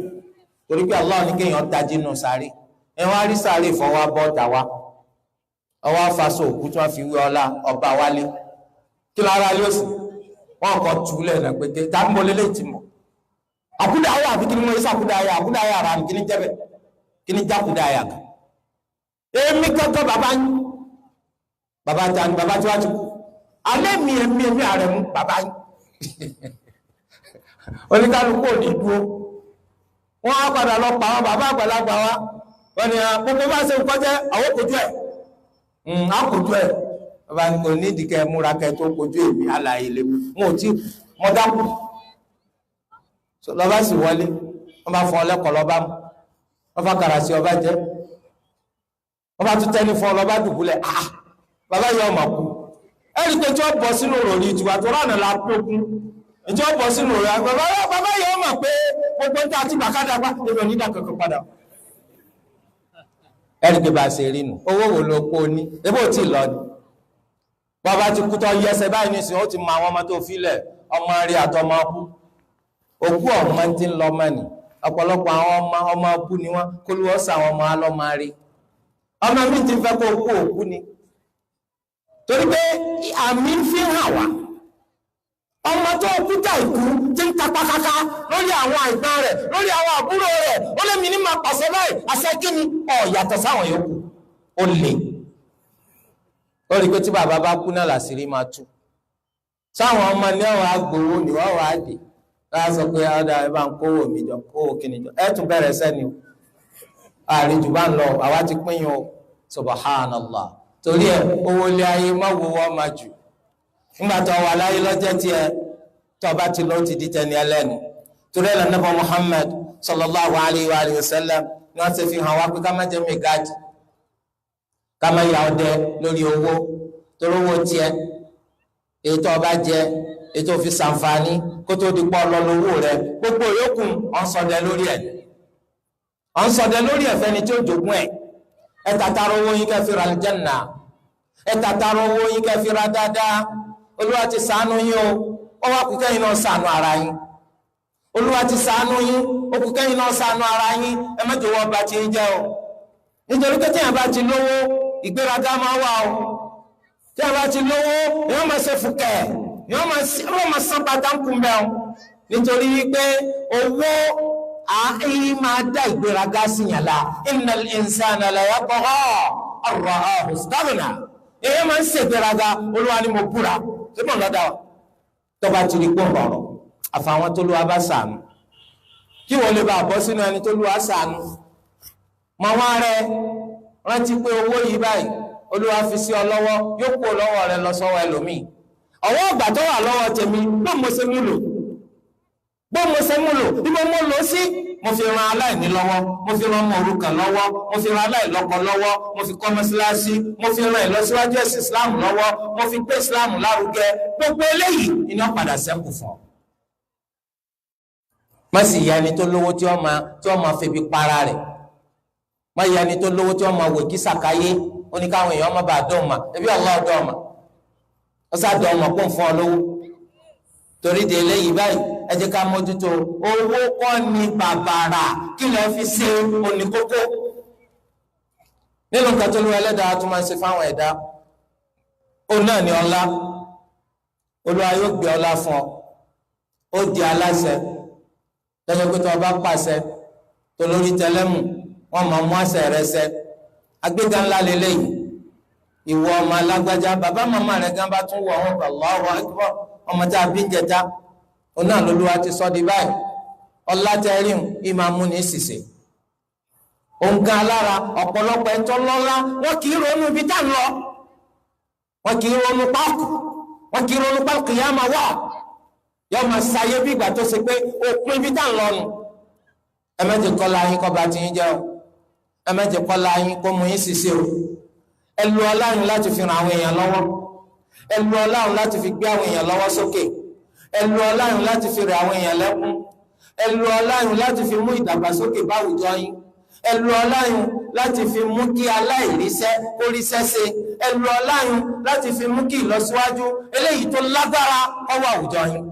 torí pé Allah ní kéèyàn tají nù sàárè èèyàn wá rí sàárè fọ̀ wá bọ́ ọ̀tà wá ọwọ́ afaṣọ òkú tí wọ́n fi wé ọlá ọba wálé kí ló ara yóò sì wọ́n kọ́ túlẹ̀ náà pété tá ń bọ́ lélẹ́yìí ti mọ̀ àkúdàáyà àbí kí ni wọ́n yẹ sàkúdàáyà àkúdàáyà ara kí ni jẹ́bẹ̀ kí ni jákúdàáyà kan èmi gẹ́gẹ́ bàbá yín bàbá ta ni bàbá tí wàá ti kú alẹ́ mi ẹ̀mí ààrẹ mú bàbá yín oníkálukú ò ní dúró wọ́n á padà lọ pa àwọn bàbá àgbàlagbà wa wọ́n ní gbogbo bá ṣe nǹkan jẹ́ àwọn kojú ẹ̀ àkójú ẹ̀ bàbá ní kò ní ìdíkẹ́ múra kẹ́ tó kojú èmi alàyè lè mú tí mo dákú lọ́ba sì wọlé wọ́n bá fọ ọlẹ́kọ̀ọ́ lọ́ba mú wọ́n bá kàrà sí ọba jẹ́ wọ́n bá tún tẹ́ni fún ọlọ́ba dùbúlẹ̀ bàbá yọ ọmọ kú ẹ̀rí pé tí wọ́n bọ̀ sínú òròrí ìtura tó rànà la kókún tí wọ́n bọ̀ sínú òròrí bàbá yọ ọmọ pé gbogbo ń ta àti bàkádà pa èrò nídà kankan padà ẹ̀rí pé bá a ṣe rí nu owó wo ló kó ní ebó tí ì lọ ni bàbá ti kú tó yẹ ẹsẹ̀ báyìí nísìnyí ó ti mọ àwọn ọmọ tó filẹ̀ ọmọ rí àtọmọ kú òkú ọmọ ti ń lọ mọ́ ni ọ̀pọ̀lọpọ̀ àwọn ọmọ kú ni wọ́n kó lù ọ́ sí àwọn ọmọ alọ́mọ rí ọmọ mi ti fẹ́ kó kú òkú ni torí pé àmì ń fi hàn wá ọmọ tó kúta ìkú tí ń tapá káká lórí àwọn àìgbọ́n rẹ̀ lórí àwọn àbúrò rẹ̀ ó lé mi ní máa pàṣẹ báyìí àṣẹ kí ni yàtọ̀ sáwọn yòókù ó lè ó rí i pé tí bàbá bá kú náà làṣírí máa tú sáwọn ọmọ ní ọ̀rọ̀ agbowó ni wọ́n wà á dé láti sọ pé ọ̀dà ẹ bá ń kówó mi jọ kówó kíni jọ ẹ tún bẹ̀rẹ̀ sẹ́ni o àárín jù bá ń lọ àwa ti pín yín o subhanallah torí ẹ owó ilé ayé má wo wọ́n máa jù nígbà tó wà láyé lọ́jọ́ tiẹ̀ tó bá ti lọ ti di tẹni ẹlẹ́nu torí ẹ̀ lọ́nà bọ́ Muhammad sallallahu alayhi wa sallam ni wọ́n ti fi hàn wá pé ká má jẹ́ mi gáàjì ká má yà ọdẹ lórí owó torí owó tiẹ̀ èyí tó bá jẹ èyí tó fi ṣàǹfààní kó tó di pọ́ lọ lówó rẹ gbogbo yòókù ọ̀nsọ̀dẹ lórí ẹ̀ ọ̀nsọ̀dẹ lórí ẹ̀fẹ́ ni tí ó jogún ẹ̀ ẹ̀ tàtàrà owó yín kẹ́ fi ra aljanna ẹ̀ tàtàrà owó yín kẹ́ fi ra dáadáa olúwa ti ṣàánú yín o ó wá kú kẹ́yìn náà ṣàánú ara yín olúwa ti ṣàánú yín ó kú kẹ́yìn náà ṣàánú ara yín ẹ má jẹ́ wọ́n bá ti ń jẹ́ o nítorí pé téèyàn bá ti lówó ìgbéraga máa wà o téèyàn bá ti lówó èèyàn máa ṣe fùkẹ́ èèyàn máa san pàtàkì mbẹ́ o nítorí wípé owó àáyí máa dá ìgbéraga sí yàn la innal insana la yatgha an ra'ahu istaghna èèyàn máa ń ṣègbéraga olúwa ni mo búra ṣé mọ̀ lọ́dà wa tọ́ba ti rí pọ̀ rọ̀rọ̀ àfàwọn tó lùwà bá ṣàánú kí wọ́n lè bá bọ́ sínú ẹni tó lùwà ṣàánú mọ wọn rẹ rántí pé owó yìí báyìí olúwa fi sí ọ lọ́wọ́ yóò kó lọ́wọ́ rẹ lọ sọ́wọ́ ẹlòmíì ọwọ́ ọgbà tó wà lọ́wọ́ tèmi bó mo ṣe múlò bí mo lò sí mo fi ran aláìní lọ́wọ́ mo fi ran ọmọ òrukàn lọ́wọ́ mo fi ran aláìlọ́kọ lọ́wọ́ mo fi kọ́ mọ́sálásí mo fi ran ìlọsíwájú ẹ̀sìn islam lọ́wọ́ mo fi gbé islam lárugẹ gbogbo eléyìí iná padà sẹ́kù fún ọ. má sì yá ẹni tó lówó tí wọ́n máa febi para rẹ̀ má yá ẹni tó lówó tí wọ́n máa wò kí sàkáyé ó ní káwọn èèyàn má bàa dọ́ọ̀ mà ẹbí Allah dọ́ọ̀ mà ó sá dọ́ọ̀ mà kó ń fún ọ lówó torí de eléyìí báyìí ẹ jẹ́ ká mójútó owó kọ́ ni bàbàrà kí lè fi ṣe oníkókó nínú nǹkan tó lówó ẹlẹ́dàá tó máa ń ṣe fáwọn ẹ̀dá ó náà ní ọlá olúwa yóò gbé ọlá fún ọ ó di aláṣẹ lọ́jọ́ pé tó o bá pàṣẹ tó lórí tẹlẹ́mù wọ́n máa mú àṣẹ rẹ ṣẹ agbéga ńlá lélẹ́yìí ìwọ ọmọ alágbájá bàbá màmá rẹ gan bá tún wọ àwọn Allahu Akbar ọmọ tá a bí ń jẹta òun náà lolúwa ti sọ di báyìí ọlá tẹríhùn ìmọ̀ amúni ṣìṣe òǹkà alára ọ̀pọ̀lọpọ̀ ẹ̀tọ́ lọ́lá wọn kì í ronú ibi tá ń lọ wọn kì í ronú páàkì, wọn kì í ronú páàkì yá máa wà yọ máa ṣayé bí ìgbà tó ṣe pé òpin bí tá à ń lọ nù. ẹ má jẹ́ kọ́lá yín kọ́ bá ti yín jẹ́ o, ẹ má jẹ́ kọ́lá yín kó mú yín ṣiṣẹ́ o. ẹ lu ọlá yín láti fi ran àwọn èèyàn lọ́wọ́, ẹ lu ọlá yín láti fi gbé àwọn èèyàn lọ́wọ́ sókè, ẹ lu ọlá yín láti fi rẹ̀ àwọn èèyàn lẹ́kún, ẹ lu ọlá yín láti fi mú ìdàgbàsókè bá àwùjọ yín, ẹ lu ọlá yín láti fi mú kí aláìríṣẹ́ kó ríṣẹ́ ṣe, ẹ lu ọlá yín láti fi mú kí ìlọsíwájú eléyìí tó lágbára kó wà àwùjọ yín.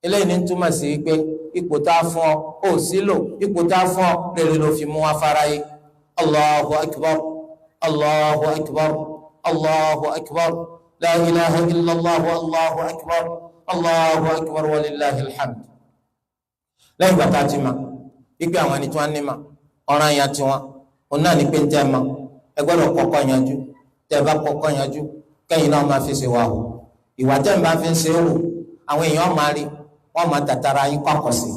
eléyìí ní túmọ̀ sí pé ipò tá a fún ọ ò sí lò, ipò tá a fún ọ rere ló fi mú wa fara yé. Allahu akbar, Allahu akbar, Allahu akbar, la ilaha illallah, Allahu akbar, Allahu akbar wa lillahi alhamd. lẹ́yìn gbàtà ti ma ipe àwọn ẹni tí wọ́n ní ma ọ̀ràn yẹn ti wọn òun náà ní pé ń tẹ́ ma ẹ gbọ́dọ̀ kọ́kọ́ yanjú, tẹ́ ẹ bá kọ́kọ́ yanjú kẹ́yìn náà máa fi ṣe wà hù. ìwà tẹ́ ẹ bá fi ń ṣe é wò àwọn èèyàn máa rí, wọ́n máa tàtàrà yín kọ́kọ́ sí i.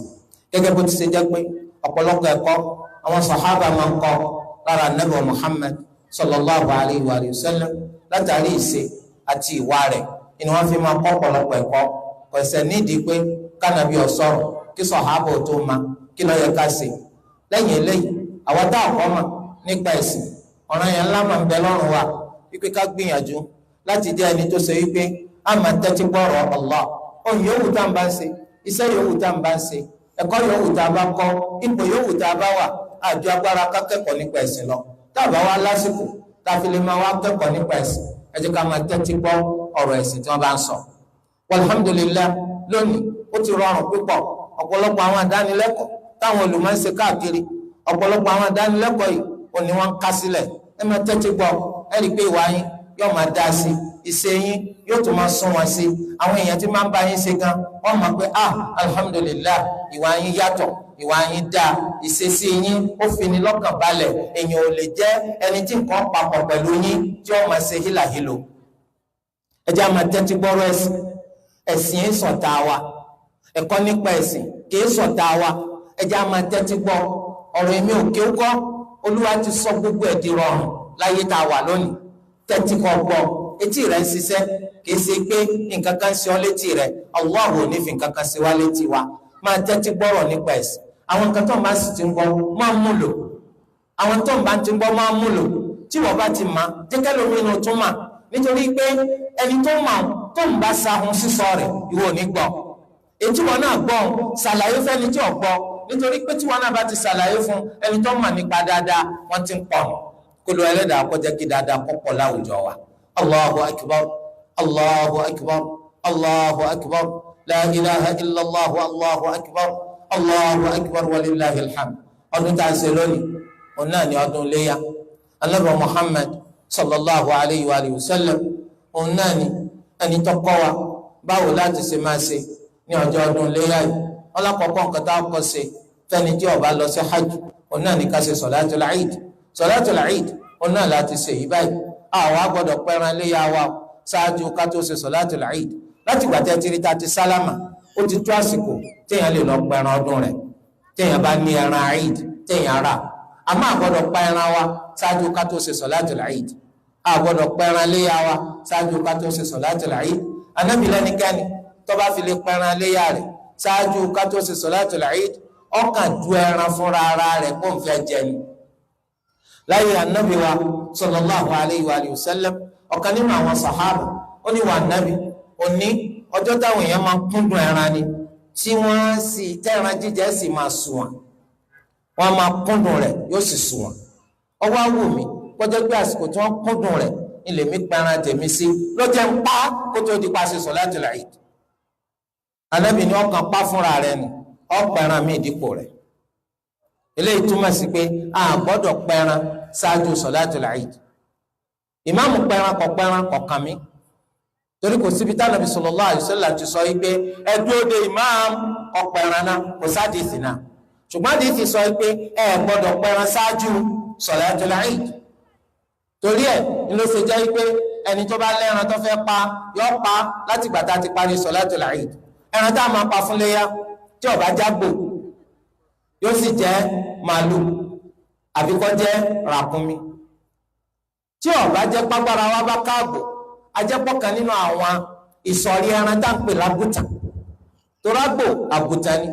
gẹ́gẹ́ bó ti ṣe jẹ́ pé ọ̀pọ̀lọpọ̀ ẹ̀kọ́ àwọn sàhábà máa ń kọ́ lára Ànábì Muhammad sallallahu alayhi wa sallam látàrí ìṣe àti ìwà rẹ̀ ni wọ́n fi máa kọ́ ọ̀pọ̀lọpọ̀ ẹ̀kọ́. kò ṣẹ̀ nídìí pé kánàbí ọ̀sọ́rọ̀ kí sàhábà tó ma kí ló yẹ ká ṣe. lẹ́yìn eléyìí àwọn tá a kọ́ mà nípa ẹ̀sìn ọ̀ràn yẹn ńlá máa ń bẹ lọ́rùn wa wípé ká gbìyànjú láti jẹ́ ẹni tó ṣe wípé a máa tẹ́tí gbọ́rọ̀ Allah. ohun yòówù tá à ń bá ń ṣe, iṣẹ́ yòówù tá à ń bá ń ṣe, ẹ̀kọ́ yòówù tá a bá kọ́, ipò yòówù tá a bá wà, àjọ agbára ká kẹ́kọ̀ọ́ nípa ẹ̀sìn lọ. tá a bá wá lásìkò tá a fi lè máa wá kẹ́kọ̀ọ́ nípa ẹ̀sìn, ẹ jẹ́ ká máa tẹ́tí gbọ́ ọ̀rọ̀ ẹ̀sìn tí wọ́n bá ń sọ. Alhamdulillah, lónìí ó ti rọrùn púpọ̀. ọ̀pọ̀lọpọ̀ àwọn àdánilẹ́kọ̀ọ́ táwọn olùmọ̀ ń ṣe káàkiri, ọ̀pọ̀lọpọ̀ àwọn àdánilẹ́kọ̀ọ́ yìí ò ní wọ́n ń ká sílẹ̀. ẹ máa tẹ́tí gbọ́, ẹ rí i pé ìwà yín yóò máa dá sí, ìṣe yín yóò tún máa sún wọn sí. àwọn èèyàn tí máa ń bá yín ṣe gan wọ́n mọ̀ pé alhamdulillah, ìwà yín yàtọ̀, ìwà yín dá, ìṣesí yín ó fini lọ́kàn balẹ̀. èèyàn ò lè jẹ́ ẹni tí nǹkan papọ̀ pẹ̀lú yín tí ó máa ṣe hílàhílò. ẹ jẹ́ á máa tẹ́tí gbọ́rọ̀ ẹ̀sìn. ẹ̀sìn ń ṣọ̀tá wa, ẹ̀kọ́ nípa ẹ̀sìn kìí ṣọ̀tá wa. ẹ jẹ́ á máa tẹ́tí gbọ́ ọ̀rọ̀ èmi ò kí ó kọ́. Olúwa ti sọ gbogbo ẹ̀ di rọrùn láyé tá a wà lónìí. tẹ́tí kọ́ gbọ́, etí rẹ̀ ń ṣiṣẹ́, kìí ṣe pé nǹkan kan ṣe ọ́ létí rẹ̀. Allah ò ní fi nǹkan kan ṣe wá létí wa. máa tẹ́tí gbọ́rọ̀ nípa ẹ̀sìn. àwọn nǹkan tó ń bá sì ti ń gbọ́ máa mú lò, àwọn tó ń bá ti ń gbọ́ máa mú lò. tí wọ́n bá ti mà jẹ́kẹ́ lómi inú tún mà, nítorí pé ẹni tó mà tó ń bá sahun sísọ rẹ̀ ìwọ ò ní gbọ́. ètí wọn náà gbọ́ ṣàlàyé fẹ́ni tí ò gbọ́, nítorí pé tí wọn náà bá ti ṣàlàyé fún ẹni tó mà nípa dáadáa wọ́n ti ń pọ̀. kó ló Ẹlẹ́dàá kó jẹ́ kí dáadáa kó pọ̀ láwùjọ wa. Allahu akbar, Allahu akbar, Allahu akbar, la ilaha illallah, Allahu akbar, Allahu akbar wa lillahi alhamd. ọdún tá a ṣe lónìí òun náà ni ọdún léyà. Ànábì Muhammad sallallahu alayhi wa sallam òun náà ni ẹni tó kọ́ wa báwo láti ṣe máa ṣe ní ọjọ́ ọdún léyà yìí. ọlọ́kọ̀ọ́kọ́ nǹkan tá a kọ́ ṣe fẹ́ni tí ó bá lọ sí hajj òun náà ni ká ṣe sọ̀látul Eid. sọ̀látul Eid òun náà láti ṣe yìí báyìí. àwa gbọ́dọ̀ pẹran léyà wa ṣáájú ká tó ṣe sọ̀látul Eid. láti gbà tẹ́ tiri ta ti sálámà ó ti tó àsìkò téèyàn lè lọ pẹran ọdún rẹ̀ téèyàn bá ní ẹran Eid téèyàn rà. àmọ́ àgbọ́dọ̀ pa ẹran wa ṣáájú ká tó ṣe sọ̀látul Eid. àgbọ́dọ̀ pẹran léyà wa ṣáájú ká tó ṣe sọ̀látul Eid. Ànábì lẹ́nikẹ́ni tó bá fi lè pẹran léyà rẹ̀ ṣáájú ká tó ṣe sọ̀látul Eid, ọkàn du ẹran fúnra ara rẹ̀ kó n fẹ́ jẹ ni. láyé Ànábì wa sallallahu alayhi wa sallam, ọ̀kan nínú àwọn sàhábà ó ní wà Ànábì òní ọjọ́ táwọn èèyàn máa kúndùn ẹran ni, tí wọ́n sì tẹ́ran jíjẹ sì máa sùn wọ́n máa kúndùn rẹ̀ yóò sì sùn wọ́n. ọwọ́ wù mí kọjá pé àsìkò tí wọ́n kúndùn rẹ̀ ilé mi pẹran tèmi sí lọ́jọ́ ń pa kó tó di pa ṣe sọ̀látul Eid. Ànábì ni ọkàn pa fúnra rẹ̀ nù ọ̀pẹ̀ran mi dípò rẹ̀. eléyìí túmọ̀ sí pé a gbọ́dọ̀ pẹran ṣáájú sọ̀látul Eid. ìmáàmù pẹran kọ̀ kàn mí, torí kò síbi tí Ànábì sallallahu alaihi wasallam ti sọ wípé ẹ dúró de ìmáàmù ọ̀pẹ̀ran náà, kò sádìsì náà. ṣùgbọ́n àdìsì sọ pé ẹ gbọ́dọ̀ pẹran ṣáájú sọ̀látul Eid. torí ẹ̀ ni ló ṣe jẹ́ pé ẹni tó bá lẹ́ran tó fẹ́ pa yọ pa láti gbà tá a ti parí sọ̀látul Eid. ẹran tá a máa pa fún léyà tí ó bá jágbò yóò sì jẹ́ màálù àbí kó jẹ́ ràkúnmí. tí ó bá jẹ́ pápára wa bá káàbò ajẹ́pọ̀ kan nínú àwọn ìsọ̀rí ẹran tá ń pè lágùtàn torágbò àgùtàn ni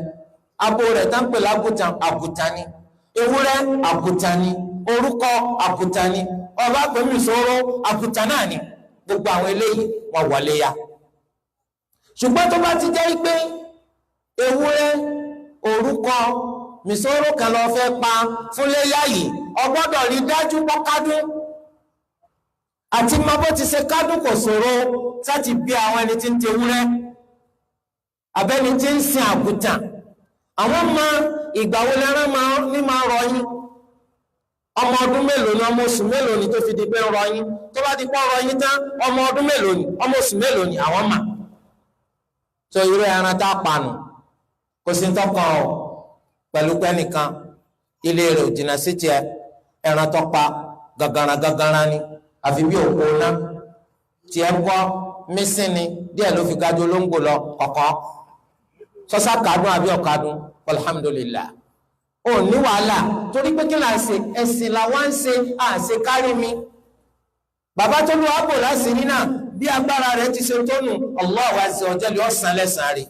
abo rẹ̀ tá ń pè lágùtàn àgùtàn ni ewúrẹ́ àgùtàn ni orúkọ àgùtàn ni ọba pẹ̀lú ìṣòro àgùtàn náà ni gbogbo àwọn eléyìí wọn wọlé ya ṣùgbọ́n tó bá ti jẹ́ pé ewúrẹ́ orúkọ mìsòrò kan lọ fẹ́ pa fúnléyà yìí ọgbọ́dọ̀ rí dájú pọ́kádún àti mọ bó ti ṣe kádùn kò ṣòro láti bí àwọn ẹni tí ń ti ewúrẹ́ abẹ́ni tí ń sin àgùtàn àwọn ọmọ ìgbà wo lẹ́rán ní máa rọyìn ọmọ ọdún mélòó ni ọmọ oṣù mélòó ni tó fi di pé ń rọyìn tó bá di pọ́ rọyìn tán ọmọ ọdún mélòó ni ọmọ oṣù mélòó ni àwọn mà tó irú ẹran tá a panu kò sí tọkàn ọ pẹ̀lú pẹ́nìkan ilé rẹ̀ ò jìnnà sí tiẹ̀ ẹran tó pa gàgàrà ni àfi bí òkú ná tiẹ̀ gbọ́ mísìn ni díẹ̀ ló fi gájú olóńgbò lọ kọ̀kọ́ sọ́sá kàdún àbí ọ̀kadún alhamdulillah ò ní wàhálà torí pé kí là ń ṣe ẹ̀sìn làwọn ń ṣe àṣe kárí mi bàbá tó lu àbò láṣìírí náà bí agbára rẹ̀ ti ṣe tónù Allah azza wa jalla ọ̀sán lẹ́sàn-án rẹ̀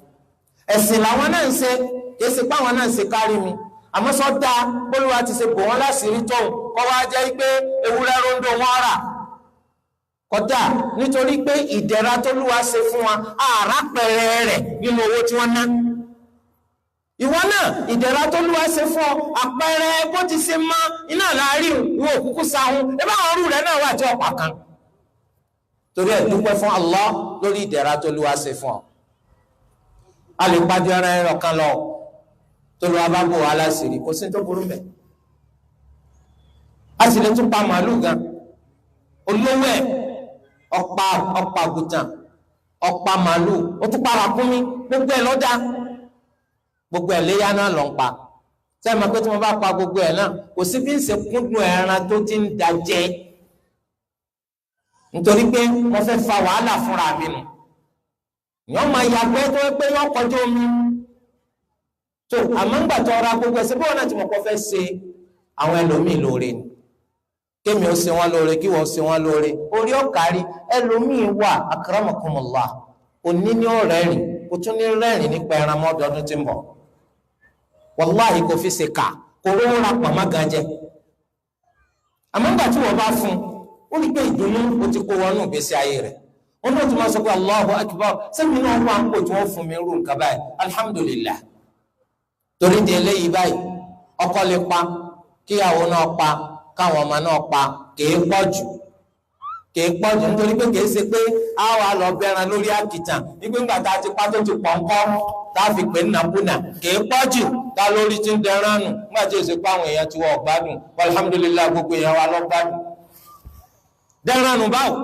ẹ̀sìn làwọn náà ń ṣe kìí ṣe páwọn náà ń ṣe kárí mi àmọ́ sọ́dá bólúwa ti ṣe bò wọ́n láṣìírí tóun kọ́ wá jẹ́ pé ewúrẹ́ rondo wọn rà kódà nítorí pé ìdẹ̀ra tó lúwa ṣe fún wa àrà pẹ̀rẹ̀ rẹ̀ nínú owó tí wọ́n ná ìwọ náà ìdẹ̀ra tó lúwa ṣe fún ọ àpẹẹrẹ bó ti ṣe mọ́ iná láàrin ìwọ òkúkú sáhún ẹbá àwọn ọrú rẹ̀ náà wà tí ọ̀pá kan torí ẹ̀ dúpẹ́ fún Allah lórí ìdẹ̀ra tó lúwa ṣe fún ọ a lè pàdé ara ẹ̀rọ kan lọ tó lúwa bá bò wá láṣìírí kò sí tó burú bẹ́ẹ̀ a sì lè tún pa màálù gan olówó ẹ̀ ọ̀pá àgùtàn ọ̀pá màálù ó tún para kún mi gbogbo ẹ̀ lọ́jà gbogbo ẹ̀ léyà náà lọ́ ń pa sẹ́yìn máa pé tí wọ́n bá pa gbogbo ẹ̀ náà kò sí bí ń ṣe kúndùn ẹran tó ti ń da jẹ nítorí pé wọ́n fẹ́ fa wàhálà fúnra mi nù yọ́n máa yàgbẹ́ tó pé yọ́n kọjú omi tó àmọ́ ńgbà tó ra gbogbo ẹ̀ sí bí wọ́n náà ti mọ̀ kọ́ fẹ́ ṣe àwọn ẹlòmíì lóore ni kémi ó ṣe wọn lóore kí wọ́n ṣe wọn lóore orí ọ̀kárí ẹlòmíín wà akramakumullah òní ní ọ̀rẹ́rìn kò tún ní rẹ́rìn nípa ẹran mọ́dọọdún tí ń bọ̀ wàláhì kò fi ṣe kà kò rówó ra pọ̀ má gan jẹ àmọ́ nígbà tí wọ́n bá fún ó rí pé ìdùnnú ó ti kó wọnú ìgbésí ayé rẹ̀ wọn náà tún máa sọ pé Allahu akbar sẹ́mi náà wà ń pò tí wọ́n fún mi rú nǹkan báyìí alhamdulillah torí di eléyìí báyìí ọkọ lè pa kíyàwó náà pa káwọn ọmọ náà pa kìí pọ̀ jù nítorí pé kìí ṣe pé a wà lọ bẹran lórí àkìtàn nígbà ńgbà tá a ti pa tó ti pọ̀ ńkọ́ tá a fi pè ní nàkúnà kìí pọ̀ jù tá a lórí ti ń dẹran nù nígbà tí èsì pa àwọn èèyàn ti wọ ọ̀gbádùn alhamdulilayi gbogbo èèyàn wa lọ gbádùn dẹran nù báwò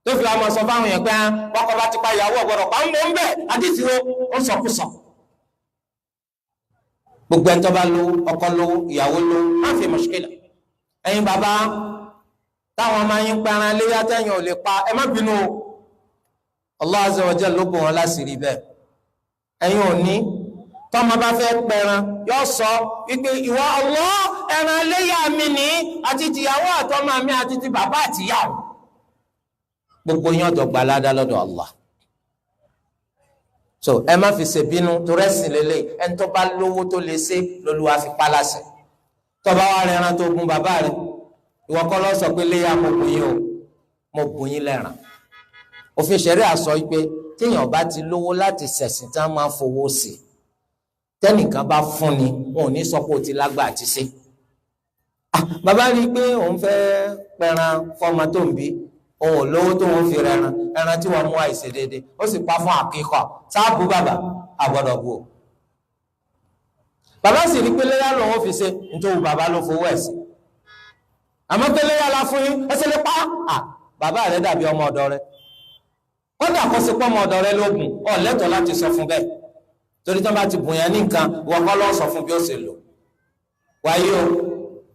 tó fi àwọn sọ fáwọn èèyàn pé wọ́n kọ́ bá ti pa ìyàwó ọ̀gbọ́dọ̀ pa ń bọ̀ ń bẹ̀ àdìsí ó sọkúsọ gbogbo ẹni tó bá lówó ọkọ lówó ìyàwó lówó má fi mọ̀ṣíkìlà ẹ̀yin bàbá táwọn ọmọ yín pẹran léyà tẹ̀yìn ò lè pa ẹ má bínú o Allah azza wa jalla ló bò wọn láṣìírí bẹ́ẹ̀ ẹ̀yin ò ní tọ́mọ bá fẹ́ pẹran yóò sọ wípé ìwọ Allah ẹran léyà mi ní àti tìyàwó àtọmọ mi àti ti bàbá àtìyàwó gbogbo yín ọ̀dọ̀ gbalada lọ́dọ̀ Allah so ẹ má fi ṣèbínú torí ẹ̀sìn lélẹ̀ ẹni tó bá lówó tó lè ṣe lÓlúwa fi pálásẹ̀ tó bá wà rẹran tó gun bàbá rẹ ìwọ kọ́ lọ sọ pé léyà mo bùn yín o mo bùn yín lẹ́ràn òfin ṣẹ̀rí àsọ pé téèyàn bá ti lówó láti ṣẹ̀sìn tí wọ́n máa fowó sí tẹ́nìkan bá fún ni wọn ò ní sọ pé o ti lágbà àti ṣe bàbá rí i pé òun fẹ́ pẹran fọmọ tó ń bí òun ò lówó tó wọn fi rẹran ẹran tí wọn mú àìṣe déédéé ó sì pa fún àkíkọ sáàbù bàbá àgbọ́dọ̀ bù ó bàbá sì rí pé léyà lòun fi ṣe nítorí bàbá ló fowó ẹ̀ sí àmọ́ pé léyà la fún yín ẹsẹ̀ lè pa bàbá rẹ̀ dàbí ọmọ ọ̀dọ̀ rẹ̀ kódà kó sí pọ́ ọmọ ọ̀dọ̀ rẹ̀ lóògùn ọ̀ lẹ́tọ̀ọ́ láti sọ fún bẹ́ẹ̀ torí tí wọ́n bá ti bùn yẹn ní nǹkan wọ́n kọ́ lọ́ sọ fún bí ó ṣe lò wáyé o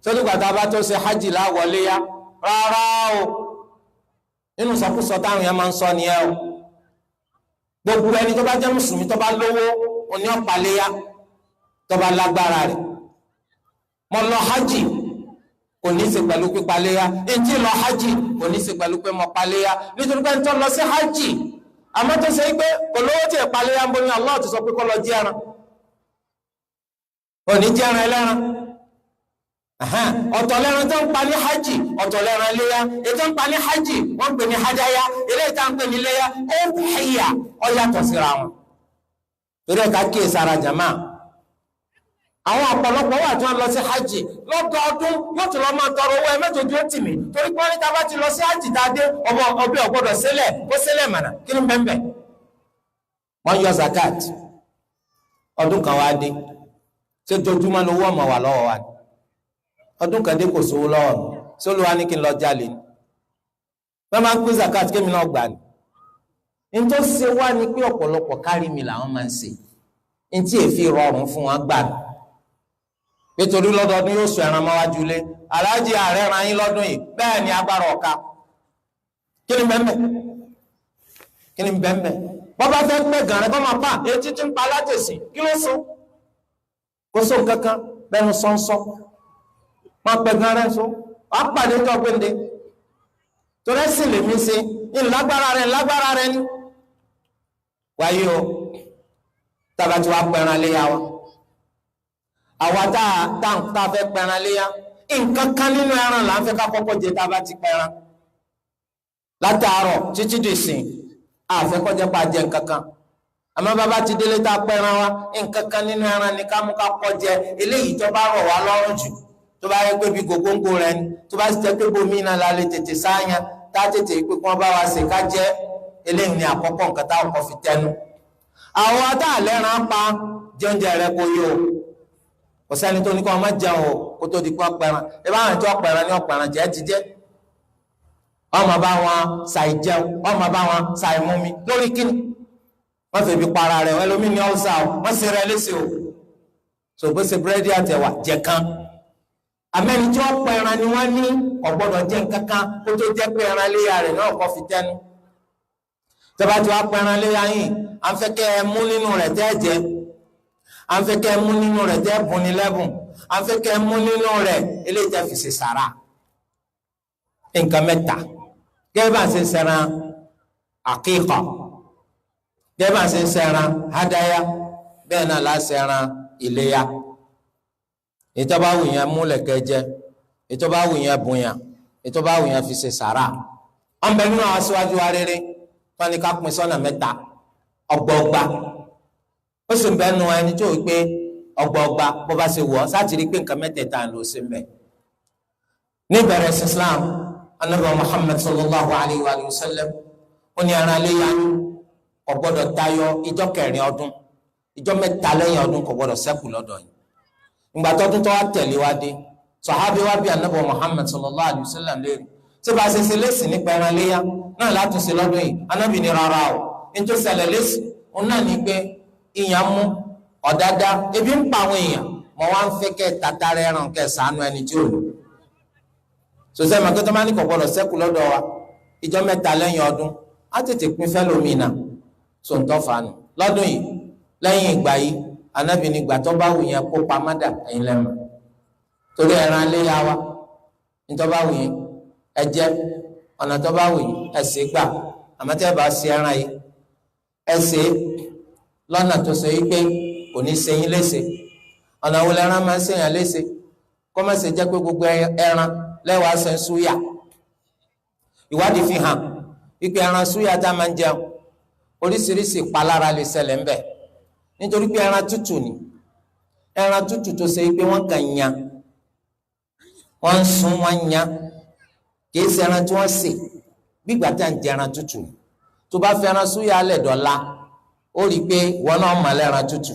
torí gbàtà bá tó ṣe hajj láwọlé yá rárá o nínú sọkúsọ táwọn yẹn máa ń sọ nìyẹn o gbogbo ẹni tó bá jẹ́ mùsùlùmí tó bá lówó òní ọ̀pàlẹ́yà tó bá lágbára rẹ̀ mo lọ hajj kò ní í ṣe pẹ̀lú pípaléyà ntí lọ hajj kò ní í ṣe pẹ̀lú pé mo paléyà nítorí pé ntọ́ lọ sí hajj àmọ́ tó ṣe pé kò lówó tí ì paléyà ń bọ́ ní Allah ti sọ pé kó lọ jí ẹran kò ní jí ẹran ẹlẹ́ran ọ̀tọ̀ lẹ́ran tó ń pa ní hajj ọ̀tọ̀ lẹ́ran léyà ètò ń pa ní hajj wọ́n ń pè ní hadaya eléyìí tá ń pè ní léyà ó ń hìyà ó yàtọ̀ síra wọn torí ẹ̀ka kíyè sára jama àwọn ọ̀pọ̀lọpọ̀ wà tí wọ́n lọ sí hajj lọ́dọọdún yóò tún lọ máa tọrọ owó ẹ̀mẹ́jọdún ó tì mí torí pé wọ́n ní tá a bá ti lọ sí hajj tá a dé ọbẹ̀ ọ̀gbọ́dọ̀ sílẹ̀ ó sílẹ̀ mọ̀nà kí ni bẹ́ẹ̀ wọ́n yọ zakat ọdún kan wá dé ṣé jojúmọ́ ni owó ọmọ wà lọ́wọ́ wa ọdún kan dé kò sówó lọ́wọ́ mi sólù wa ní kí n lọ jalè ni wọ́n máa ń pín zakat kémi náà gbà ní. n tó ṣe wá ni pé ọ̀pọ̀lọpọ̀ kárí mi làwọn máa ń ṣe n tí èéfì rọrùn fún wọn gbà ní. nítorí lọ́dọọdún yóò sọ ẹran mọ́wájú lé aláàjì ààrẹ ran yín lọ́dún yìí bẹ́ẹ̀ ni agbára ọ̀ka kí ni bẹ́ẹ̀ kí ni bẹ́ẹ̀ bọ́bá fẹ́ pẹ́ gàrẹ́ kọ́ máa pa etí tí ń pa alátẹ̀sí kí ló sọ kó sọ kankan bẹ́ẹ̀ ni sọ́nsọ́ máa pẹ́ gàrẹ́ sọ wàá pàdé tó gbéǹde torí ẹ̀sìn lèmi ṣe ńlágbára rẹ̀ ni wáyé o tàbá tí wàá pẹ̀ràn léyà wa àwa tá a fẹ́ pẹ̀ràn léyà nǹkan kan nínú ẹran là ń fẹ́ ká kọ́kọ́ jẹ tá a bá ti pẹ̀ràn látàárọ̀ títí dìsìn àfẹ́kọ́jẹ́ pa jẹ nǹkan kan àmọ́ bàbá ti délé tá a pẹ̀ràn wa nǹkan kan nínú ẹran ni ká mú ká kọ́ jẹ eléyìí tó bá rọ̀ wá lọ́rùn jù tó bá yẹ pé bí gògóńgò rẹ ni tó bá jẹ pé bomi náà la lè tètè sáyàn tá a tètè pé kí wọ́n bá wa ṣe ká jẹ eléyìí ni àkọ́kọ́ nǹkan tá a kọ́ fi tẹnu àwọn adáàlẹ́ran pa jẹ́ǹjẹ́ rẹ kó yó kò sẹ́ni tó ní kí wọ́n má jẹun o kó tó di kó pẹ̀ràn ẹ bá wọn tí wọ́n pẹ̀ràn ní ọ̀pẹ̀ràn jẹ́ ti jẹ́ ọmọ bá wọn ṣàì jẹun ọmọ bá wọn ṣàì mú mi lórí kíni wọ́n fẹ́ fi para rẹ̀ ẹlòmíì ní ọ̀sà o wọ́n ṣe rẹ léṣe o so bó ṣe búrẹ́dì àtẹ̀wà jẹ kan àmẹ́ni tí wọ́n pẹ̀ràn ni wọ́n ní ọ̀gbọ́dọ̀ jẹ́ kankan kó tó jẹ́ pé ẹran léyà rẹ̀ náà kọ́ fi tẹ́nu tẹ́bá tí wọ́n pẹ̀ràn léyà yìí à ń fẹ́ kẹ́ ẹ mú nínú rẹ̀ tẹ́ jẹ à ń fẹ́ kẹ́ ẹ mú nínú rẹ̀ tẹ́ bùn ní lẹ́bùn à ń fẹ́ kẹ́ ẹ mú nínú rẹ̀ eléyìí tẹ́ fi ṣe sàrà nǹkan mẹ́ta gẹ́gẹ́ bá ń ṣe sẹ́ran àkíkà gẹ́gẹ́ bá ń ṣe sẹ́ran hádáyà bẹ́ẹ̀ náà la sẹ́ran ìléyà ètò bá wù yẹn múlẹ̀ kẹjẹ ètò bá wù yẹn bùnyàn ètò bá wù yẹn fi ṣe sàrà wọn bẹ nínú àwọn aṣáájú wa rere wọn ni ká pín sọ́nà mẹ́ta ọgbọọgba ó sì ń bẹ nu ẹni tó wípé ọgbọọgba bó bá ṣe wọ sáàtì rí pé nǹkan mẹ́tẹ̀ẹ̀ta ló ṣe ń bẹ ní ìbẹ̀rẹ̀ Islam anabi Muhammad sallallahu alayhi wa sallam ó ní ẹran léyà kò gbọdọ̀ tayọ ìjọ kẹrin ọdún ìjọ mẹ́ta lẹ́yìn ọdún kò gbọdọ̀ ṣẹ́kù lọ́dọ̀ yìí ìgbà tọdún tó wá tẹ̀lé wá dé sọ̀hábí wá bí anabi Muhammad sallallahu alayhi wa sallam léèrè tí bá a ṣe ṣe lẹ́sìn nípa ẹran léyà náà látúnṣe lọ́dún yìí anabi ní rárá o nítorí ṣẹlẹ̀ lẹ́sìn òun náà ní pé ìyàn mú ọ̀dádá ebi ń pa àwọn èèyàn mọ̀ wá ń fẹ́ kẹ́ tatara ẹran kẹ́ ṣàánú ẹni tí ò lò sọsẹ́ màkì tó máa ní kọ̀kọ́ lọ sẹ́kù lọ́dọ̀ wa ìjọ mẹ́ta lẹ́yìn ọdún á tètè pín fẹ́lòmínà sọ̀ǹtọ́ fanu lọ́dún yìí lẹ́yìn ìgbà yìí anábì ní ìgbà tó bá wù yẹn kó pamádà ẹ̀yin lẹ́mọ torí ẹran léyà wa ní tó bá wù yẹn ẹ jẹ ọ̀nà tó bá wù yẹn ẹ sì gbà àmọ́ tẹ́ bá sí ẹran yìí ẹ sì lọ́nà tó ṣe yí pé kò ní ṣe yín léṣe ọ̀nà wo lẹ́ran máa ń ṣèyàn léṣe kó má ṣe jẹ́ pé gbogbo ẹran lẹ́wàá ṣe ń súyà ìwádìí fi hàn wípé ẹran súyà tá a máa ń jẹun oríṣiríṣi ìpalára lè ṣẹlẹ̀ ńbẹ̀ nítorí pé ẹran tútù ni ẹran tútù tó ṣe pé wọ́n kàn yan wọ́n ń sun wọ́n yan kìí ṣe ẹran tí wọ́n sè bí ìgbà tá à ń jẹ ẹran tútù tó bá fi ẹran súyà alẹ̀ dọ̀la ó rí i pé wọn náà mọ̀ lẹ́ran tútù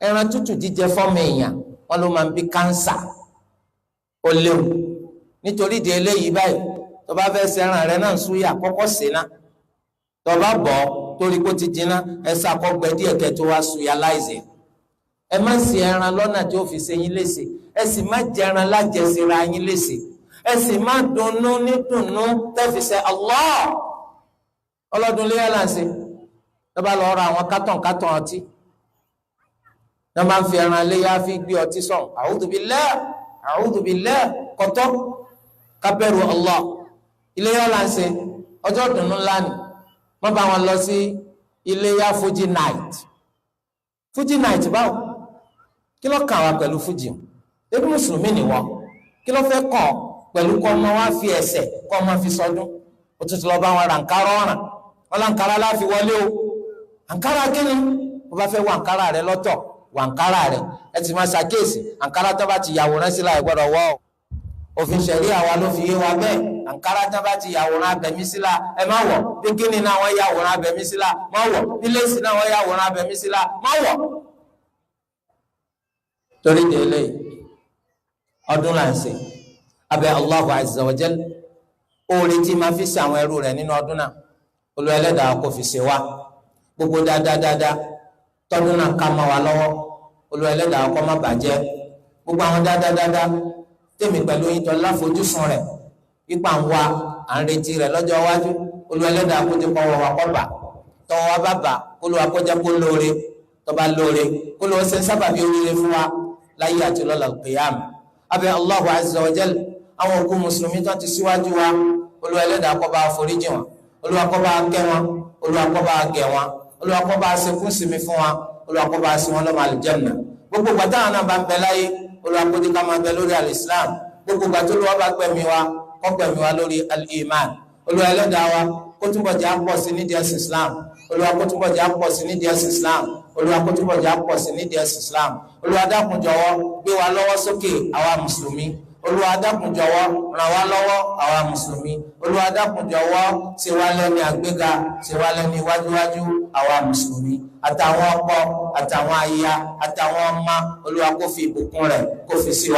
ẹran tútù jíjẹ fọ́mọ èèyàn wọn ló máa ń bí kánsà ó léwu nítorí di eléyìí báyìí tó bá fẹ́ sẹ́ran rẹ náà súyà kọ́kọ́ sè ná tó bá bọ̀ torí kó ti jiná ẹ sàkọ́gbẹ díẹ̀ kẹ́ tó wá súyà láìsè ẹ má ṣe ẹran lọ́nà tí ó fi ṣe yín léṣe ẹ sì má jẹ ẹran lájẹsíra yín léṣe ẹ sì má dunnú ní dùnnú tẹ́fìsẹ́ Allah ọlọ́dún léyà là ń ṣe tó bá lọ ra àwọn kátàn ọtí tó máa ń fi ẹran léyà fi gbé ọtí sọ̀n a'udhu billah a'udhu billahi kọ̀tọ́ kábẹ́rù Allah iléyá là ń ṣe ọjọ́ ìdùnnú ńlá ni wọ́n bá wọn lọ sí iléyá Fuji night báwo kí ló kàn wá pẹ̀lú Fuji ebi mùsùlùmí ni wọ́n kí ló fẹ́ kàn pẹ̀lú kọ́ ọmọ wa fi ẹsẹ̀ kọ́ ọmọ fi sọdún ó tún ti lọ bá wọn ra nkárá ọ̀ràn wọn là nkárá láfi wọlé o ànkárá kíni wọ́n bá fẹ́ wọ ànkárá rẹ lọ́tọ̀ wọ ànkárá rẹ ẹ ti máa ṣàkíyèsí ànkárá tó bá ti yàwòrán sílá ẹ gbọ́dọ̀ wọ̀ òfin ṣẹ̀ríà wa ló fi yé wa bẹ́ẹ̀ ànkárá tó bá ti yàwòrán abẹ̀mí sílá ẹ má wọ̀ bíkíní náà wọ́n yàwòrán abẹ̀mí sílá má wọ̀ bílẹ̀sì náà wọ́n yàwòrán abẹ̀mí sílá má wọ̀. torí délé ọdún là ń ṣe abẹ́ Allahu azza wa jal oore tí máa fi ṣe àwọn ẹrú rẹ̀ nínú ọdún náà Olúwa Ẹlẹ́dàá kò fi ṣe wá gbogbo dáadáa tọdún náà ká máa wà lọ́wọ́ Olúwa Ẹlẹ́dàá kó má bàjẹ́ gbogbo àwọn dáadáa tèmi pẹ̀lú yín tó láfojúsùn rẹ̀ ipa ń wá à ń retí rẹ̀ lọ́jọ́ iwájú Olúwa Ẹlẹ́dàá kó ti kọ́ wọ́n wá kọ́ bà tọ́wọ́ wá bá bà Olúwa kó jẹ́ kó lóore tó bá lóore kó lóore ṣe sábàbí oríire fún wa láyé àti lọ́la al-qiyam abẹ́ Allahu azza wa jal àwọn òkú mùsùlùmí tó ti síwájú wa Olúwa Ẹlẹ́dàá kó bá foríjì wọn Olúwa kó bá kẹ́ wọn Olúwa kó bá gẹ̀ wọn Olúwa kó bá ṣekún sinmi fún wa Olúwa kó bá ṣe wọn lọ́mọ àlùjánnà gbogbo gbàtà àwọn náà bá ń bẹ láyé Olúwa kó jẹ́ ká máa bẹ lórí al-Islam gbogbo gbàtà Olúwa bá gbẹ̀mí wa kó gbẹ̀mí wa lórí al-iman Olúwa Ẹlẹ́dàá wa kó túbọ̀ jẹ́ àpọ̀ sí nídìí ẹ̀sìn Islam Olúwa kó túbọ̀ jẹ́ àpọ̀ sí nídìí ẹ̀sìn Islam Olúwa kó túbọ̀ jẹ́ àpọ̀ sí nídìí ẹ̀sìn Islam Olúwa dákun jọ̀wọ́ gbé wa lọ́wọ́ sókè àwa mùsùlùmí Olúwa dákun jọ̀wọ́ ràn wá lọ́wọ́ àwa mùsùlùmí Olúwa dákun jọ̀wọ́ ṣe wá lẹ́ni àgbéga ṣe wá lẹ́ni wájúwájú àwa mùsùlùmí àtàwọn ọkọ àtàwọn aya àtàwọn ọmọ Olúwa kó fi ìbùkún rẹ̀ kó fi sí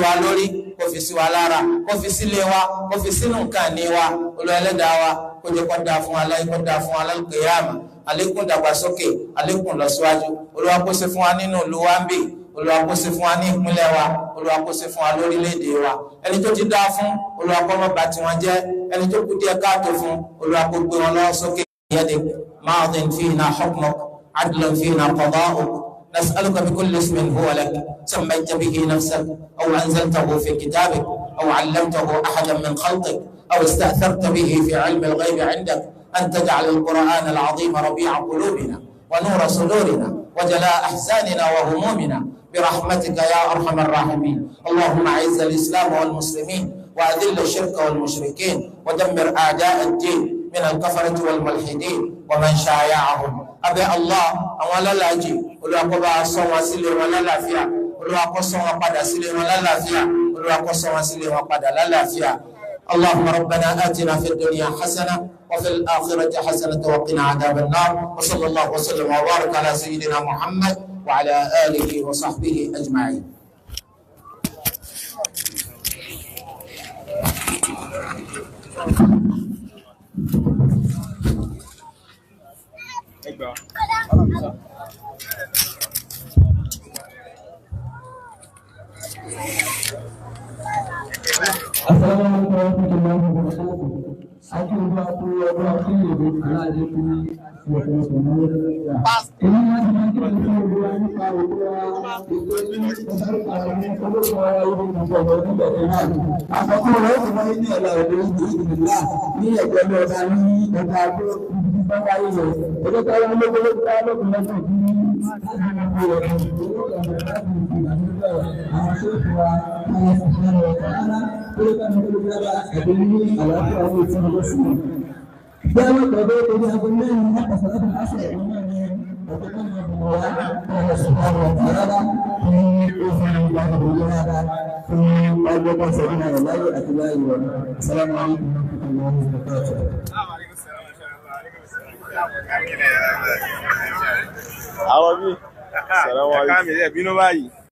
wa lórí kó fi sí wa lára kó fi sílé wa kó fi sínú nǹkan ní wa Olúwa Ẹlẹ́dàá wa kó jẹ́ kó dáa fún wa láyé kó dáa fún wa lálùkìyámà àlékún dàgbàsókè àlékún lọsíwájú Olúwa kó ṣe fún wa nínú ìlú wa ń bì Olúwa kó ṣe fún wa ní ìpínlẹ̀ wa Olúwa kó ṣe fún wa lórílẹ̀-èdè wa ẹni tó ti dáa fún Olúwa kó má bà tiwọn jẹ́ ẹni tó kù díẹ̀ káàtó fún Olúwa kó gbé wọn lọ́wọ́ sókè yadik maadin fina hukmuk adlan fina qada'uk nas'aluka bikulli ismin huwa lak sammayta bihi nafsak aw anzaltahu fi kitabik aw 'allamtahu ahadan min khalqik aw ista'tharta bihi fi 'ilmi al-ghaybi 'indak an taj'ala al-Qur'ana al-'azima rabi'a qulubina wa nura sudurina وجلاء أحزاننا وهمومنا برحمتك يا أرحم الراحمين اللهم أعز الإسلام والمسلمين وأذل الشرك والمشركين ودمر أعداء الدين من الكفرة والملحدين ومن شايعهم أبي الله أولا لاجي ولو أقبع الصوم سلي ولا لا فيها ولو أقبع الصوم قد سلي ولا لا فيها ولو أقبع الصوم سلي وقد لا فيها اللهم ربنا آتنا في الدنيا حسنة وفي الآخرة حسنة وقنا عذاب النار وصلى الله وسلم وبارك على سيدنا محمد وعلى آله وصحبه أجمعين. Assalamualaikum warahmatullahi wabarakatuh. Aku waktu itu ala itu ini masih berbulan tahu aku mau ini adalah ini adalah kami tetapi bangga ini jadi kalau Jangan terlalu tidak benar mengapa salat asar ini bagaimana berdoa Allah Subhanahu wa taala ini usaha yang berjalan Allah Subhanahu wa taala. Assalamualaikum warahmatullahi wabarakatuh. Àwọn bí. Assalamu alaikum.